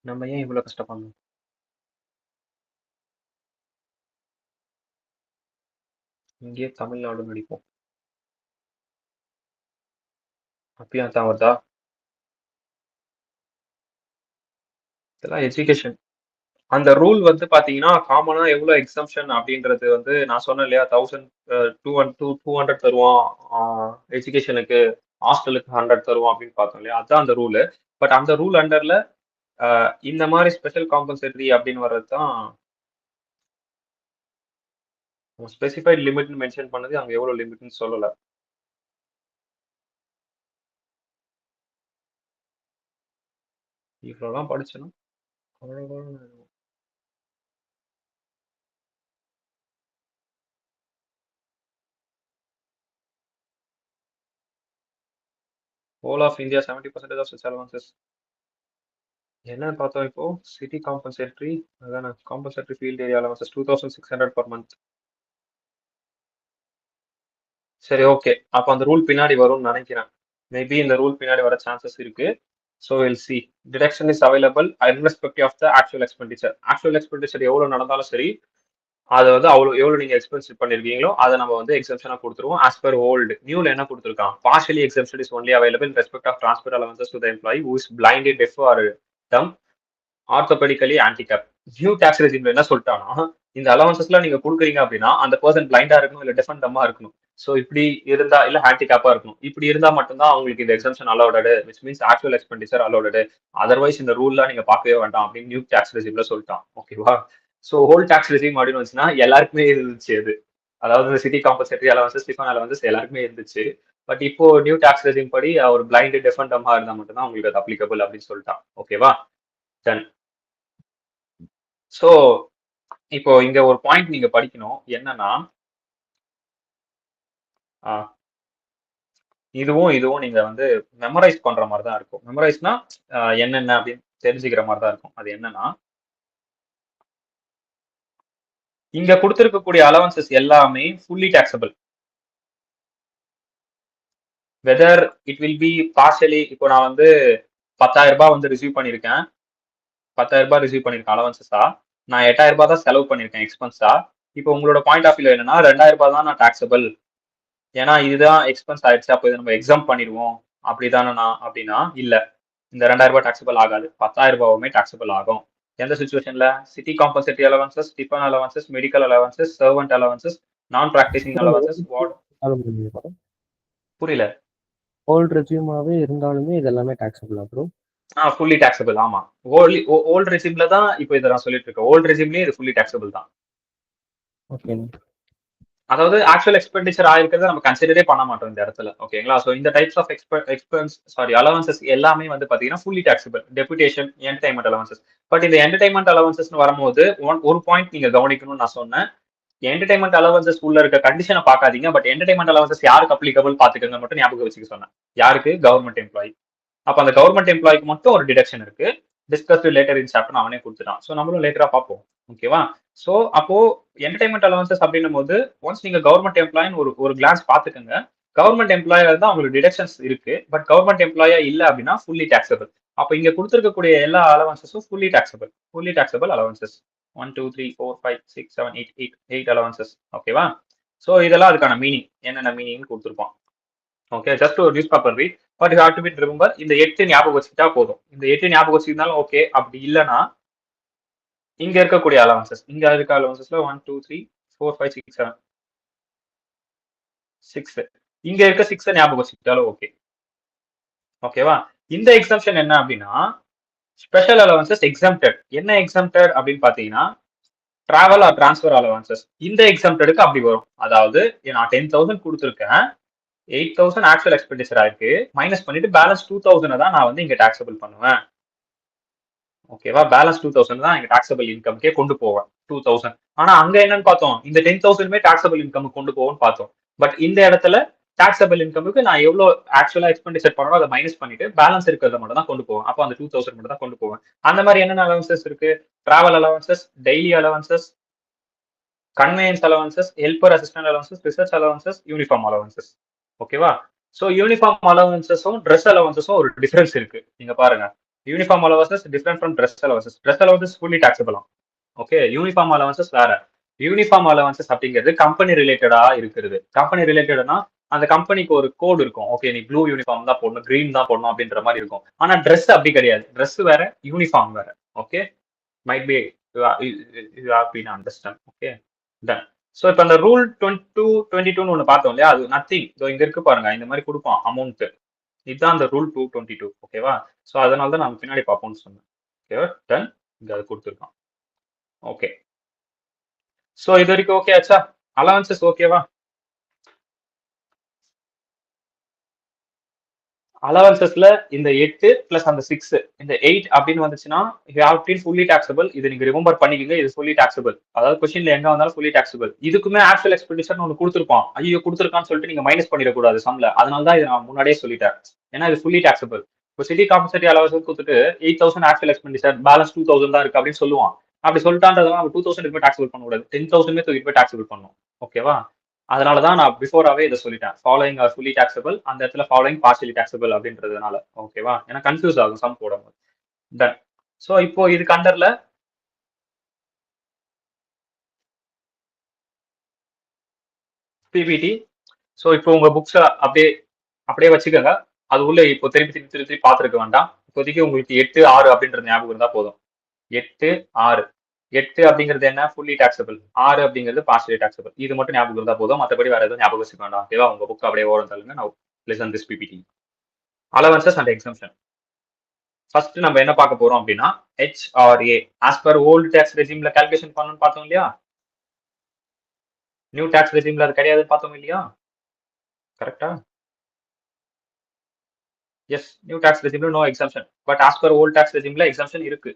Speaker 1: நம்ம ஏன் இவ்வளவு கஷ்டப்படணும்? இங்கேயே தமிழ்நாடு நடிப்போம். அப்பயும் தான் வருதா? இதெல்லாம் எஜுகேஷன். அந்த ரூல் வந்து பாத்தீங்கன்னா காமனா எவ்வளவு எக்ஸம்ஷன் அப்படின்றது வந்து நான் சொன்னேன் இல்லையா, 200 தருவான் எஜுகேஷனுக்கு, ஹாஸ்டலுக்கு 100 தருவான் அப்படின்னு பார்த்தோம் இல்லையா, அதுதான் அந்த ரூல். பட் அந்த ரூல் அண்டர்ல இந்த மாதிரி ஸ்பெஷல் காம்பன்சேட்டரி அப்படின்னு வர்றது தான் ஸ்பெசிஃபைட் லிமிட்னு மென்ஷன் பண்ணது, அங்க எவ்வளவு லிமிட்னு சொல்லல. இவ்வளவுதான் படிச்சணும். Whole of India 70% of such allowances. என்ன பார்த்தோம் இப்போ? சிட்டி காம்பன்சேட்டரி, அதான compensatory field area allowances 2600 per month. சரி, ஓகே. அப்போ அந்த ரூல் பின்னாடி வரும்னு நினைக்கிறேன். மேபி இந்த ரூல் பின்னாடி வர சான்சஸ் இருக்கு. So will see. Deduction is available irrespective of the actual expenditure. Actual expenditure எவ்வளவு நடந்தாலும் சரி, அதை வந்து எவ்வளவு நீங்க எக்ஸ்பென்ஸ் பண்ணிருக்கீங்களோ அதை நம்ம வந்து எக்ஸம்ஷனா கொடுத்துருவோம். As per old. நியூல என்ன கொடுத்துருக்கான்? Partially exemption is only available in respect of transfer allowances to the employee who is blinded, deaf or dumb, orthopaedically handicap. New tax ரெஜிம்ல என்ன சொல்லிட்டானா, இந்த அலவன்சஸ்லாம் நீங்க கொடுக்குறீங்க அப்படின்னா அந்த பர்சன் பிளைண்டா இருக்கணும், இல்ல டெஃப் அண்ட் டம்மா இருக்கணும். ஸோ இப்படி இருந்தா, இல்ல ஹேண்டிகேப்பா இருக்கணும். இப்படி இருந்தா மட்டும்தான் அவங்களுக்கு இந்த exemption allowed, which means actual expenditure allowed. Otherwise இந்த ரூல்லாம் நீங்க பார்க்கவே வேண்டாம் அப்படின்னு நியூ டாக்ஸ் ரெஜிம்ல சொல்லிட்டான். ஓகேவா? ஸோ ஹோல் டாக்ஸ் ரெஜிம் அப்படின்னு வந்துச்சுன்னா எல்லாருக்குமே இருந்துச்சு அது. அதாவது city compensatory allowances, tiffin allowances எல்லாருக்குமே இருந்துச்சு. பட் இப்போ நியூ டாக்ஸ் ரெஜிம் படி ஒரு பிளைண்ட், டெஃப் அண்ட் டம்மா இருந்தா மட்டும்தான் உங்களுக்கு அது அப்ளிகபிள் அப்படின்னு சொல்லிட்டான். ஓகேவா? டன். ஸோ இப்போ இங்க ஒரு பாயிண்ட் நீங்க படிக்கணும். என்னன்னா, இதுவும் நீங்க வந்து மெமரைஸ் பண்ற மாதிரி தான் இருக்கும். மெமரைஸ்னா என்னென்ன அப்படின்னு தெரிஞ்சுக்கிற மாதிரி தான் இருக்கும். அது என்னன்னா, இங்க கொடுத்திருக்கக்கூடிய அலவன்சஸ் எல்லாமே fully taxable. Whether it will be partially. இப்போ நான் வந்து 10,000 ரூபாய் வந்து ரிசீவ் பண்ணியிருக்கேன். 10,000 ரூபாய் ரிசீவ் பண்ணியிருக்கேன் அலவன்சஸா. நான் 8,000 ரூபாய் தான் செலவு பண்ணியிருக்கேன் எக்ஸ்பென்ஸா. இப்போ உங்களோட பாயிண்ட் ஆஃப் வியூ என்னன்னா 2,000 ரூபாய் தான் நான் டாக்ஸபிள், ஏன்னா இதுதான் எக்ஸ்பென்ஸ் ஆயிடுச்சு, அப்போ இதை நம்ம எக்ஸாம் பண்ணிடுவோம் அப்படிதானா அப்படின்னா இல்ல. இந்த 2,000 ரூபாய் டாக்ஸபிள் ஆகாது. 10,000 ரூபாயுமே டாக்ஸபிள் ஆகும். எந்த சுச்சுவேஷன்ல? City compensatory allowances, tiffin allowances, medical allowances, servant allowances, நான் பிராக்டிசிங் அலவன்சஸ். புரியல.
Speaker 4: ஓல்ட் ரெசியூமாவே இருந்தாலுமே இது எல்லாமே டாக்ஸபிள் ப்ரோ?
Speaker 1: Fully taxable. ஆமா, ஓல்ட் ரெசியூம்ல தான் இப்போ இதை நான் சொல்லிட்டு இருக்கேன். ஓல்ட் ரெசியூம்லயே இது ஃபுல்லி டாக்ஸபிள் தான்.
Speaker 4: ஓகே.
Speaker 1: அதாவது ஆக்சுவல் எக்ஸ்பெண்டிச்சர் ஆயிருக்கிறத நம்ம கன்சிடரே பண்ண மாட்டோம் இந்த இடத்துல. ஓகேங்களா? ஸோ இந்த டைப்ஸ் ஆஃப் அலவன்சஸ் எல்லாமே வந்து பாத்தீங்கன்னா fully taxable. Deputation, entertainment allowances. But இந்த என்டர்டைன்மெண்ட் அலவன்சஸ் வரும்போது ஒரு பாயிண்ட் நீங்க கவனிக்கணும்னு நான் சொன்னேன். என்டர்டைன்மெண்ட் அலவன்சஸ் உள்ள இருக்க கண்டிஷனை பார்க்காதீங்க, பட் என்டர்டைன்மெண்ட் அலவன்சஸ் யாருக்கு அப்ளிகபிள் பாத்துக்கங்க மட்டும் ஞாபகம் வச்சுக்க சொன்னேன். யாருக்கு? Government employee. அப்ப அந்த கவர்மெண்ட் எம்ப்ளாய்க்கு மட்டும் ஒரு டிடக்ஷன் இருக்கு. டிஸ்கஸ் லேட்டர் இன் சாப்டர் அவனே கொடுத்துட்டான். ஸோ நம்மளும் லேட்டரா பார்ப்போம். ஓகேவா? ஸோ அப்போ என்டர்டைன்மெண்ட் அலவன்சஸ் அப்படின்னும் போது ஒன்ஸ் நீங்க கவர்மெண்ட் எம்ப்ளாயின்னு ஒரு கிளான்ஸ் பாத்துக்கோங்க. கவர்மெண்ட் எம்ப்ளாயா தான் உங்களுக்கு டிடக்ஷன்ஸ் இருக்கு. பட் கவர்மெண்ட் எம்ப்ளாயா இல்ல அப்படின்னா ஃபுல்லி டாக்ஸபிள். அப்ப இங்க கொடுத்திருக்கக்கூடிய எல்லா அலவன்சஸும் ஃபுல்லி டாக்ஸபிள் அலவன்சஸ். 1 2 3 4 5 6 7 8 அலவன்சஸ். ஓகேவா? ஸோ இதெல்லாம் அதுக்கான மீனிங், என்னென்ன மீனிங் கொடுத்துருப்போம். ஓகே, ஜஸ்ட் ஒரு newspaper read. But you have to be remember, இந்த 8 ஞாபகம் வச்சுக்கிட்டா போதும். இந்த 8 ஞாபகம் வச்சுக்கிட்டாலும் ஓகே. அப்படி இல்லைன்னா இங்க இருக்கக்கூடிய அலவன்சஸ், இங்க இருக்க அலவன்சஸ்ல 1 2 3 4 5 6 7 6 இங்க இருக்க 6 ஞாபகம் வச்சுக்கிட்டாலும் ஓகே. ஓகேவா? இந்த எக்ஸம்ஷன் என்ன அப்படின்னா, ஸ்பெஷல் அலவன்சஸ் எக்ஸம்டட். என்ன எக்ஸம்டட் அப்படின்னு பாத்தீங்கன்னா, டிராவல் ஆர் டிரான்ஸ்ஃபர் அலவன்சஸ் இந்த எக்ஸாம்ப்டடுக்கு அப்படி வரும். அதாவது நான் 10,000 கொடுத்துருக்கேன், 8,000 ஆக்சுவல் எக்ஸ்பெண்டிச்சர் ஆயிருக்கு, மைனஸ் பண்ணிட்டு பேலன்ஸ் 2,000 தான் நான் வந்து இங்க டாக்ஸபிள் பண்ணுவேன். ஓகேவா? பேலன்ஸ் 2,000 தான் இங்க டாக்ஸபிள் இன்கம்கே கொண்டு போவேன் 2,000. ஆனா அங்க என்னன்னு பார்த்தோம், இந்த 10,000மே டாக்ஸபிள் இன்கம் கொண்டு போவோம்னு பார்த்தோம். பட் இந்த இடத்துல டாக்ஸபிள் இன்கமுக்கு நான் எவ்வளவு ஆக்சுவலா எக்ஸ்பெண்டிச்சர் பண்ணணும் அதை மைனஸ் பண்ணிட்டு பேலன்ஸ் இருக்கிறத மட்டும் தான் கொண்டு போவேன். அப்போ அந்த 2,000 மட்டும் தான் கொண்டு போவேன். அந்த மாதிரி என்னென்ன அலவன்சஸ் இருக்கு? Travel allowances, daily allowances, conveyance allowances, helper assistant allowances, research allowances, uniform allowances. ஓகேவா? ஸோ யூனிஃபார்ம் அலவன்சஸும் ட்ரெஸ் அலவன்சஸும் ஒரு டிஃபரன்ஸ் இருக்கு. நீங்க பாருங்க, uniform allowances different from dress allowances. Dress allowances fully taxable. Okay, uniform allowances வேற. Uniform allowances அப்படிங்கிறது company ரிலேட்டடா இருக்கிறது. Company ரிலேட்டட்னா அந்த கம்பெனிக்கு ஒரு கோட் இருக்கும். ஓகே, நீ ப்ளூ யூனிஃபார்ம் தான் போடணும், கிரீன் தான் போடணும் அப்படின்ற மாதிரி இருக்கும். ஆனா ட்ரெஸ் அப்படி கிடையாது. ட்ரெஸ் வேற, யூனிஃபார்ம் வேற. Okay, might be you have been understand. Okay, done. So இப்போ அந்த ரூல் 22 ஒன்று பார்த்தோம் இல்லையா, அது நத்திங். ஸோ இங்க இருக்கு பாருங்க, இந்த மாதிரி கொடுப்போம் அமௌண்ட். இதுதான் அந்த ரூல் 222. ஓகேவா? ஸோ அதனால தான் நான் பின்னாடி பார்ப்போம்னு சொன்னேன். ஓகேவா? டன். இங்க அது கொடுத்துருக்கோம். ஓகே, ஸோ இது வரைக்கும் ஓகே ஆச்சா? அலவன்சஸ் ஓகேவா? அலவன்சஸ்ல இந்த 8 பிளஸ் அந்த 6, இந்த 8 அப்படின்னு வந்துச்சுன்னா you have been fully taxable. இது நீங்க ரிமெம்பர் பண்ணிக்கங்க, இது ஃபுல்லி டாக்ஸபிள். அதாவது கொஸ்டின்ல எங்க வந்தாலும் ஃபுல்லி டாக்ஸபிள். இதுக்குமே ஆக்சுவல் எக்ஸ்பெண்டிச்சர் ஒன்று கொடுத்துருப்பான். ஐயோ கொடுத்துருக்கான்னு சொல்லிட்டு நீங்க மைனஸ் பண்ணிடக்கூடாது சம்ல. அதனால தான் இதை நான் முன்னாடியே சொல்லிட்டேன். ஏன்னா இது ஃபுல்லி டாக்ஸபிள். இப்போ சிட்டி காம்பன்சேட்டிவ் அலவன்சஸ் கொடுத்துட்டு 8,000 ஆக்சுவல் எக்ஸ்பெண்டிச்சர், பேலன்ஸ் 2,000 தான் இருக்கு அப்படின்னு சொல்லுவான். அப்படி சொல்லிட்டான்றதுனால நம்ம 2,000 போய் டாக்ஸபிள் பண்ணக்கூடாது, 10,000 தூக்கிட்டு போய் டாக்ஸபிள் பண்ணணும். ஓகேவா? அதனால தான் நான் பிஃபோராவே இதை சொல்லிட்டேன். ஃபாலோயிங் ஆர் ஃபுல்லி டாக்ஸபிள், அந்த இடத்துல ஃபாலோயிங் பார்ஷியலி டாக்ஸபிள் அப்படின்றதுனால. ஓகேவா? ஏன்னா கன்ஃபியூஸ் ஆகும் சம் போடும்போது. டன். ஸோ இப்போ இதுக்கு அண்டர்ல பிபிடி. ஸோ இப்போ உங்க புக்ஸ் அப்படியே அப்படியே வச்சுக்கோங்க. அது உள்ள இப்போ திருப்பி பார்த்துருக்க வேண்டாம். இப்போதைக்கு உங்களுக்கு 8, 6 அப்படின்றது ஞாபகம் இருந்தா போதும். 8, 6. 8 அப்படிங்கிறது என்ன? Fully taxable. 6 அப்படிங்கிறது பார்ஷியலி டாக்ஸபிள். இது மட்டும் ஞாபகம் இருந்தா போதும். மற்றபடி வேற எதுவும் ஞாபகம் வச்சுக்க வேண்டாம். ஓகேவா? உங்க புக் அப்படியே ஓரம் தள்ளுங்க. நான் listen this PPT. Allowances and exemption. First நம்ம என்ன பார்க்க போறோம் அப்படின்னா HRA as per old tax ரெஜிம்ல கால்குலேஷன் பண்ணணும்னு பார்த்தோம் இல்லையா? நியூ டேக்ஸ் ரெஜிம்ல அது கிடையாதுன்னு பார்த்தோம் இல்லையா? கரெக்டா? எஸ், நியூ டேக்ஸ் ரெஜிம்ல no exemption. But as per old tax ரெஜிம்ல எக்ஸம்ஷன் இருக்கு.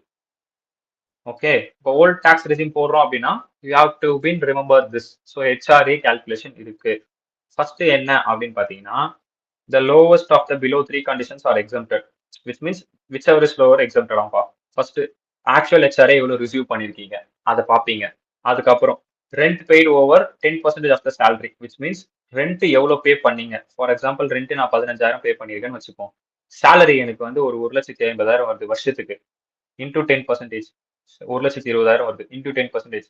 Speaker 1: ஓகே, இப்போ ஓல்ட் டாக்ஸ் ரெஜிம் போடுறோம் அப்படின்னா you have to been remember this. So HRA calculation இருக்கு. ஃபர்ஸ்ட் என்ன அப்படின்னு பார்த்தீங்கன்னா, the lowest of the below 3 conditions are exempted, which means whichever is lower exempted of. First actual HRA எவ்வளோ receive பண்ணியிருக்கீங்க அதை பார்ப்பீங்க. அதுக்கப்புறம் rent paid over 10% of the salary, which means rent எவ்வளோ பே பண்ணீங்க. ஃபார் எக்ஸாம்பிள் ரெண்ட் நான் 15,000 பே பண்ணியிருக்கேன்னு வச்சுப்போம். சேலரி எனக்கு வந்து ஒரு 1,50,000 வருது வருஷத்துக்கு. இன்டூ 10%, 1,20,000 வருது. Into 10%,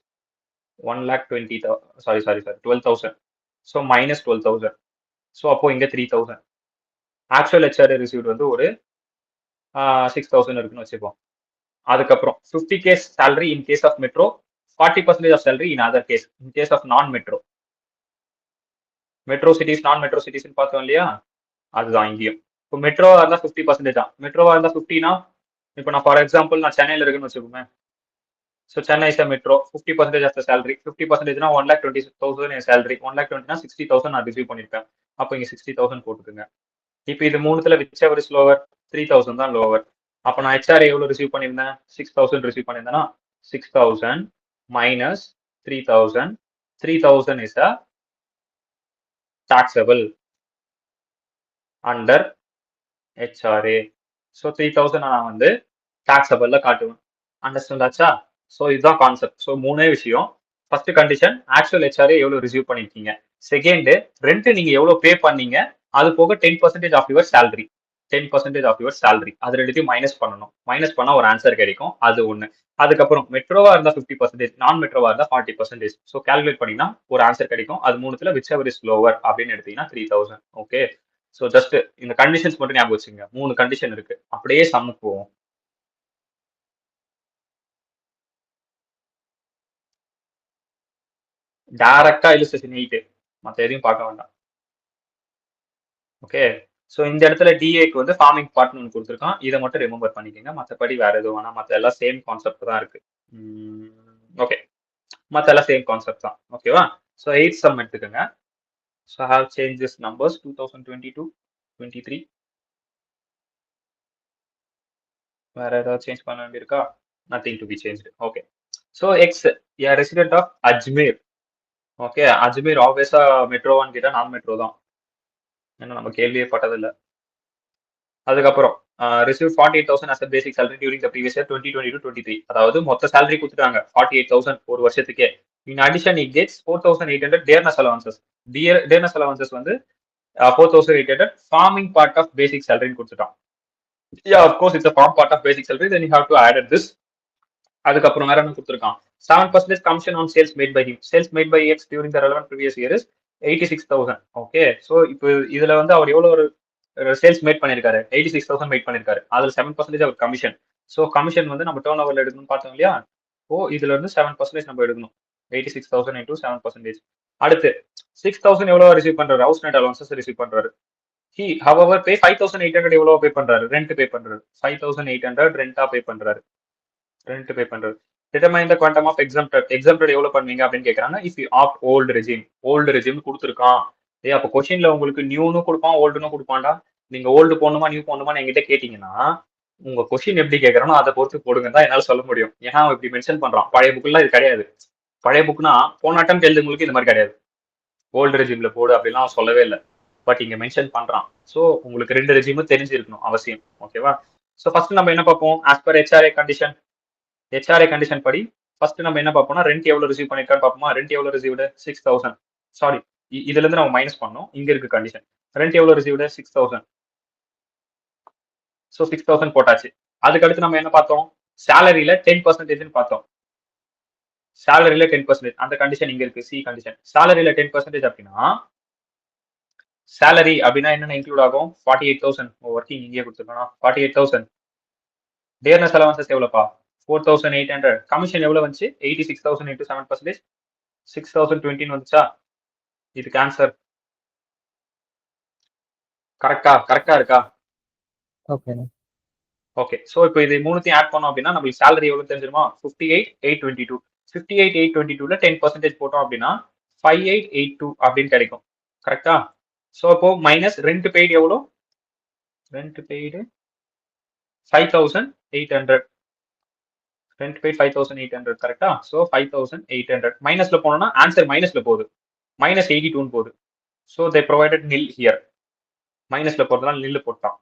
Speaker 1: 1,20,000, sorry 12,000. So minus 12,000. So அப்போ இங்க 3,000. ஆக்சுவல் HRA ரிசீவ்ட் வந்து ஒரு 6,000 இருக்குன்னு வச்சுப்போம். அதுக்கப்புறம் 50 case salary in case of metro, 40% of salary in other case, in case of non metro. Metro cities, non metro சிட்டிஸ்ன்னு பார்த்தோம் இல்லையா? அதுதான் இங்கேயும். இப்போ மெட்ரோவா இருந்தா 50% தான். மெட்ரோவா இருந்தா 50னா, இப்போ நான் ஃபார் எக்ஸாம்பிள் நான் சென்னையில் இருக்குன்னு வச்சுக்கோங்க. So Chennai is a metro, 50% of the salary. 50%னா 1,20,000 என் சேலரி. 1,20,000னா 60,000 நான் ரிசீவ் பண்ணியிருப்பேன். அப்போ இங்க 60,000 போட்டுக்குங்க. இப்போ இது மூணுத்துல விச் எவர் இஸ் லோவர்? 3,000 தான் லோவர். அப்போ நான் HRA எவ்வளோ ரிசீவ் பண்ணியிருந்தேன்? 6,000 ரிசீவ் பண்ணியிருந்தேன்னா 6,000 minus 3,000. 3,000 is a taxable under HRA. So 3,000 நான் வந்து taxable காட்டுவேன். அண்டர்ஸ்டாண்ட் ஆச்சா? ஸோ இதுதான் கான்செப்ட். ஸோ மூணே விஷயம். ஃபர்ஸ்ட் கண்டிஷன் ஆக்சுவல் HRA எவ்வளோ ரிசீவ் பண்ணிருக்கீங்க. செகண்ட் ரெண்ட் நீங்க எவ்வளோ பே பண்ணீங்க. அது போக 10% of your salary. 10% of your salary. அது ரெண்டுத்தையும் மைனஸ் பண்ணணும். மைனஸ் பண்ணா ஒரு ஆன்சர் கிடைக்கும். அது ஒன்று. அதுக்கப்புறம் மெட்ரோவா இருந்தா 50%, நான் மெட்ரோவா இருந்தா 40%. ஸோ கால்குலேட் பண்ணீங்கன்னா ஒரு ஆன்சர் கிடைக்கும். அது மூணுத்துல விச் எவர் இஸ் லோவர் அப்படின்னு எடுத்தீங்கன்னா 3,000. ஓகே, ஸோ ஜஸ்ட் இந்த கண்டிஷன்ஸ் மட்டும் ஞாபகம் வச்சுங்க. 3 கண்டிஷன் இருக்கு. அப்படியே சம்முக்கு போவோம். டைரக்டா இல்லுஸ்ட்ரேஷன் 8, மற்ற எதையும் பார்க்க வேண்டாம். ஓகே, ஸோ இந்த இடத்துல டிஏக்கு வந்து ஃபார்மிங் பார்ட்னு ஒன்று கொடுத்துருக்கான். இதை மட்டும் ரிமெம்பர் பண்ணிக்கோங்க. மற்றபடி வேற எதுவும் வேணாம். மற்ற எல்லாம் சேம் கான்செப்ட் தான் இருக்கு. ஓகே, மத்த எல்லாம் சேம் கான்செப்ட் தான். ஓகேவா? ஸோ 8th சம் எடுத்துக்கோங்க. So I have change this numbers 2022, 23. வேற ஏதாவது சேஞ்ச் பண்ண வேண்டியிருக்கா? Nothing to be change. Okay. So ex A resident of Ajmer. Okay, Ajmer ஆப்வியஸா மெட்ரோவான்னு கேட்டா நான் மெட்ரோ தான், ஏன்னா நம்ம கேள்வியே பட்டதில்லை. அதுக்கப்புறம் receive 48,000 as a basic salary during the previous year 2022-23. அதாவது மொத்த salary கொடுத்துட்டாங்க 48,000 ஒரு வருஷத்துக்கே. In addition he gets 4,800 dearness allowances. Dearness allowances வந்து 4,800 forming part of basic salary கொடுத்துட்டான். Yeah, of course it's a form part of basic salary, then you have to add this. அதுக்கப்புறம் வேற என்ன கொடுத்துருக்கான்? 7% commission on sales made by him. Sales made by X during the relevant previous year is 86,000. Okay, so இப்போ இதுல வந்து அவர் எவ்வளவு ஒரு sales mat பண்ணிருக்காரு? 86,000 மேட் பண்ணிருக்காரு. அதுல 7% அவர் கமிஷன். ஸோ கமிஷன் வந்து நம்ம டர்ன் ஓவர்ல எடுக்கணும்னு பார்த்தோம் இல்லையா? ஓ, இதுல இருந்து 7% நம்ம எடுக்கணும். 86,000 into 7%. அடுத்து 6,000 எவ்வளவு ரிசீவ் பண்றாரு? ஹவுஸ் ரெண்ட் அலவன்சஸ் ரிசீவ் பண்றாரு. He however pay 5,800 எவ்வளவு பே பண்றாரு? ரெண்ட் பே பண்றாரு. 5,800 ரெண்டா பே பண்றாரு. ரெண்ட் பே பண்றாரு. Determine the quantum of exempted. Exempted எவ்வளவு பண்ணுவீங்க அப்படின்னு கேக்குறாங்க. If you opt old regime. Old regime கொடுத்துருக்கான். அப்போ கொஸ்டின்ல உங்களுக்கு நியூன்னு கொடுப்பான், ஓல்டுன்னு கொடுப்பான்டா. நீங்க ஓல்டு போடணுமா நியூ போடணுமா என்கிட்ட கேட்டீங்கன்னா உங்க கொஸ்டின் எப்படி கேட்கறனோ அதை பொறுத்து போடுங்க தான் என்னால சொல்ல முடியும். ஏன்னா அவன் இப்படி மென்ஷன் பண்றான். பழைய புக்லாம் இது கிடையாது. பழைய புக்னா போன அட்டம் எழுதுங்களுக்கு இந்த மாதிரி கிடையாது. ஓல்டு ரெஜிம்ல போடு அப்படிலாம் அவன் சொல்லவே இல்லை. பட் இங்க மென்ஷன் பண்றான். ஸோ உங்களுக்கு ரெண்டு ரெஜிமும் தெரிஞ்சிருக்கணும் அவசியம். ஓகேவா? ஸோ ஃபர்ஸ்ட் நம்ம என்ன பார்ப்போம்? As per HRA condition. HRA condition படி ஃபர்ஸ்ட் நம்ம என்ன பார்ப்போம்னா ரெண்ட் எவ்வளவு ரிசீவ் பண்ணிருக்கான்னு பார்ப்போமா? ரெண்ட் எவ்வளவு ரிசீவ்டு? 6,000. சாரி, இதுல இருந்து நம்ம மைனஸ் பண்ணோம். இங்க இருக்கு கண்டிஷன். ரெண்ட் எவ்வளவு ரிசீவ்டு? 6,000. ஸோ 6,000 போட்டாச்சு. அதுக்கடுத்து நம்ம என்ன பார்த்தோம்? சேலரியில 10% பார்த்தோம். சேலரியில 10%, அந்த கண்டிஷன் இங்க இருக்கு, சி கண்டிஷன். சேலரியில 10% அப்படின்னா சேலரி அப்படின்னா என்னென்ன இன்க்ளூட் ஆகும்? 48,000. ஒர்க்கிங் இங்கே கொடுத்துருக்கோம். 48,000. Dearness allowances எவ்வளோப்பா? 4,800. கமிஷன் எவ்வளவு வந்துச்சு? 86,000 into 7%, 6,020 வந்துச்சா? இதுக்கு ஆன்சர் கரெக்டா இருக்கா?
Speaker 4: ஓகே.
Speaker 1: ஓகே, ஸோ இப்போ இது மூணுத்தையும் ஆட் பண்ணோம் அப்படின்னா நம்மளுக்கு சேலரி எவ்வளவு தெரிஞ்சிருமா? 58,822. 58,822ல 10% போட்டோம் அப்படின்னா 5,882 அப்படின்னு கிடைக்கும். கரெக்டா? ஸோ அப்போ மைனஸ் ரெண்ட் பெய்டு எவ்வளோ? Rent paid 5,800. Rent paid 5,800. கரெக்டா? ஸோ 5,800 மைனஸ்ல போனோம்னா ஆன்சர் மைனஸ்ல போகுது. -82 போகுது. ஸோ தே ப்ரொவைடட் நில் ஹியர். மைனஸ்ல போறதுனால நில்லு போட்டான்.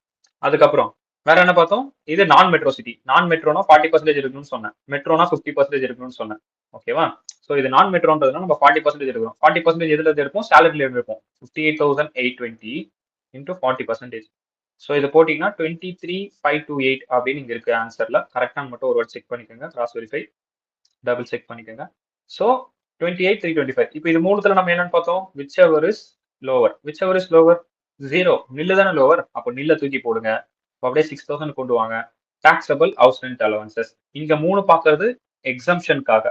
Speaker 1: அதுக்கப்புறம் வேற என்ன பார்த்தோம்? இது நான் மெட்ரோ சிட்டி. நான் மெட்ரோனா 40% இருக்கணும்னு சொன்னேன். மெட்ரோனா 50% இருக்கணும்னு சொன்னேன். ஓகேவா? ஸோ இது நான் மெட்ரோன்றதுனா நம்ம 40% எடுக்கிறோம். 40% எதுல இருந்து எடுப்போம்? சேலரியில இருந்து எடுப்போம். 58,820 into 40%. ஸோ இதை போட்டீங்கன்னா 23,528 அப்படின்னு இங்க இருக்கு ஆன்சர்ல. கரெக்டாக மட்டும் ஒரு வாட்டி செக் பண்ணிக்கோங்க. கிராஸ் வெரிஃபை, டபுள் செக் பண்ணிக்கோங்க. ஸோ 28,325. இப்போ இது மூணுத்துல நம்ம என்னன்னு பார்த்தோம்? Which ever is lower. Which ever is lower? 0. நில்லு தானே லோவர். அப்போ நில்ல தூக்கி போடுங்க. அப்படியே 6,000 கொண்டு வாங்க. Taxable house rent allowances. இங்க 3 பார்க்கறது எக்ஸம்ஷனுக்காக.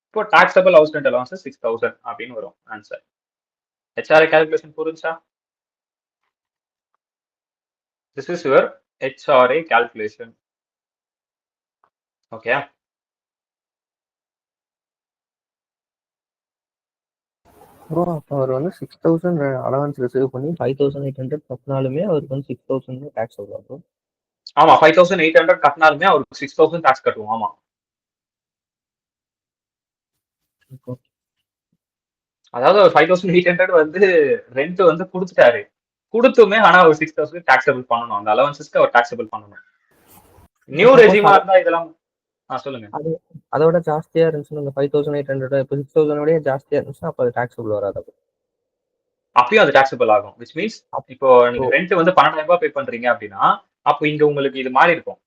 Speaker 1: இப்போ டாக்ஸபிள் ஹவுஸ் ரெண்ட் அலவன்சஸ் 6,000 அப்படின்னு வரும் ஆன்சர். ஹெச்ஆர்ஏ கால்குலேஷன் புரிஞ்சா? This is your HRA calculation. Okay.
Speaker 4: Bro அப்போ அவர் வந்து 6,000 அலவன்ஸ் ரிசீவ் பண்ணி 5,800 கட்டினாலுமே அவருக்கு வந்து 6,000 டேக்ஸ் வரும் ப்ரோ.
Speaker 1: ஆமா, 5,800 கட்டினாலுமே அவருக்கு 6,000 டாக்ஸ் கட்டுவோம். ஆமா, அதாவது 5,800 வந்து ரெண்ட் வந்து கொடுத்துட்டாரு. கொடுத்துமே ஆனா அவர் 6,000 டாக்ஸபிள் பண்ணணும். அந்த அலவன்சஸ்க்கு அவர் டாக்ஸபிள் பண்ணணும். நியூ ரெஜிமா இருந்தா இதெல்லாம் சொல்லுங்க.
Speaker 4: அதோட ஜாஸ்தியா இருந்துச்சுன்னா 5,800 இப்போ 6,000 ஜாஸ்தியா இருந்துச்சுன்னா அப்போ அது டாக்ஸபிள் வராது.
Speaker 1: அப்பயும் அது டாக்ஸபிள் ஆகும். விச் மீன்ஸ் இப்போ நீங்க ரெண்ட் வந்து 12,000 ரூபாய் பே பண்றீங்க அப்படின்னா அப்போ இங்க உங்களுக்கு இது மாறி இருக்கும்.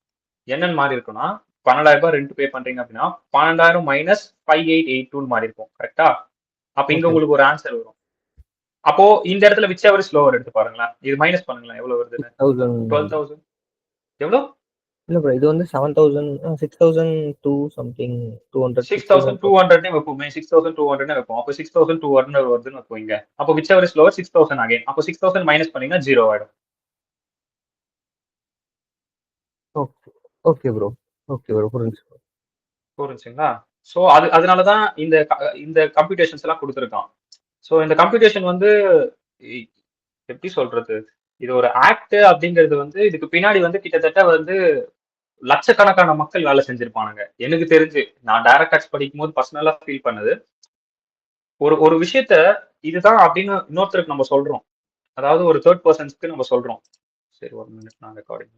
Speaker 1: என்னன்னு மாறி இருக்கும்னா 12,000 ரூபாய் ரெண்ட் பே பண்றீங்க அப்படின்னா 12,000 மைனஸ் 5,882 மாறி இருக்கும். கரெக்டா? அப்ப இங்க உங்களுக்கு ஒரு ஆன்சர் வரும். அப்போ இந்த இடத்துல விச் எவர் இஸ் லோவர் எடுத்து பாருங்களேன். இது மைனஸ் பண்ணுங்களேன். எவ்வளவு வருதுன்னு? 12,000. எவ்வளவு?
Speaker 4: இல்ல ப்ரோ, இது வந்து 7,000 6,002 சம்திங் 200
Speaker 1: 6,200 வைப்போமே. 6,200 வைப்போம். அப்போ 6,200 வருதுன்னு வைப்போம். அப்போ which ever is lower 6,000 again. அப்போ 6,000 மைனஸ் பண்ணீங்கன்னா 0 ஆயிடும்.
Speaker 4: Okay bro. புரிஞ்சுங்களா?
Speaker 1: ஸோ அதனாலதான் இந்த கம்ப்யூட்டேஷன்ஸ் எல்லாம் கொடுத்துருக்கான். ஸோ இந்த கம்ப்யூட்டேஷன் வந்து எப்படி சொல்றது, இது ஒரு ஆக்ட் அப்படிங்கிறது வந்து இதுக்கு பின்னாடி வந்து கிட்டத்தட்ட வந்து லட்சக்கணக்கான மக்கள் வேலை செஞ்சிருப்பானுங்க. எனக்கு தெரிஞ்சு நான் டைரக்ட் ஆக்ட்ஸ் படிக்கும் போது பர்சனலா ஃபீல் பண்ணது, ஒரு விஷயத்த இதுதான் அப்படின்னு இன்னொருத்தருக்கு நம்ம சொல்றோம், அதாவது ஒரு தேர்ட் பர்சன்ஸ்க்கு நம்ம சொல்றோம். சரி, ஒரு மினிட் நான் ரெக்கார்டிங்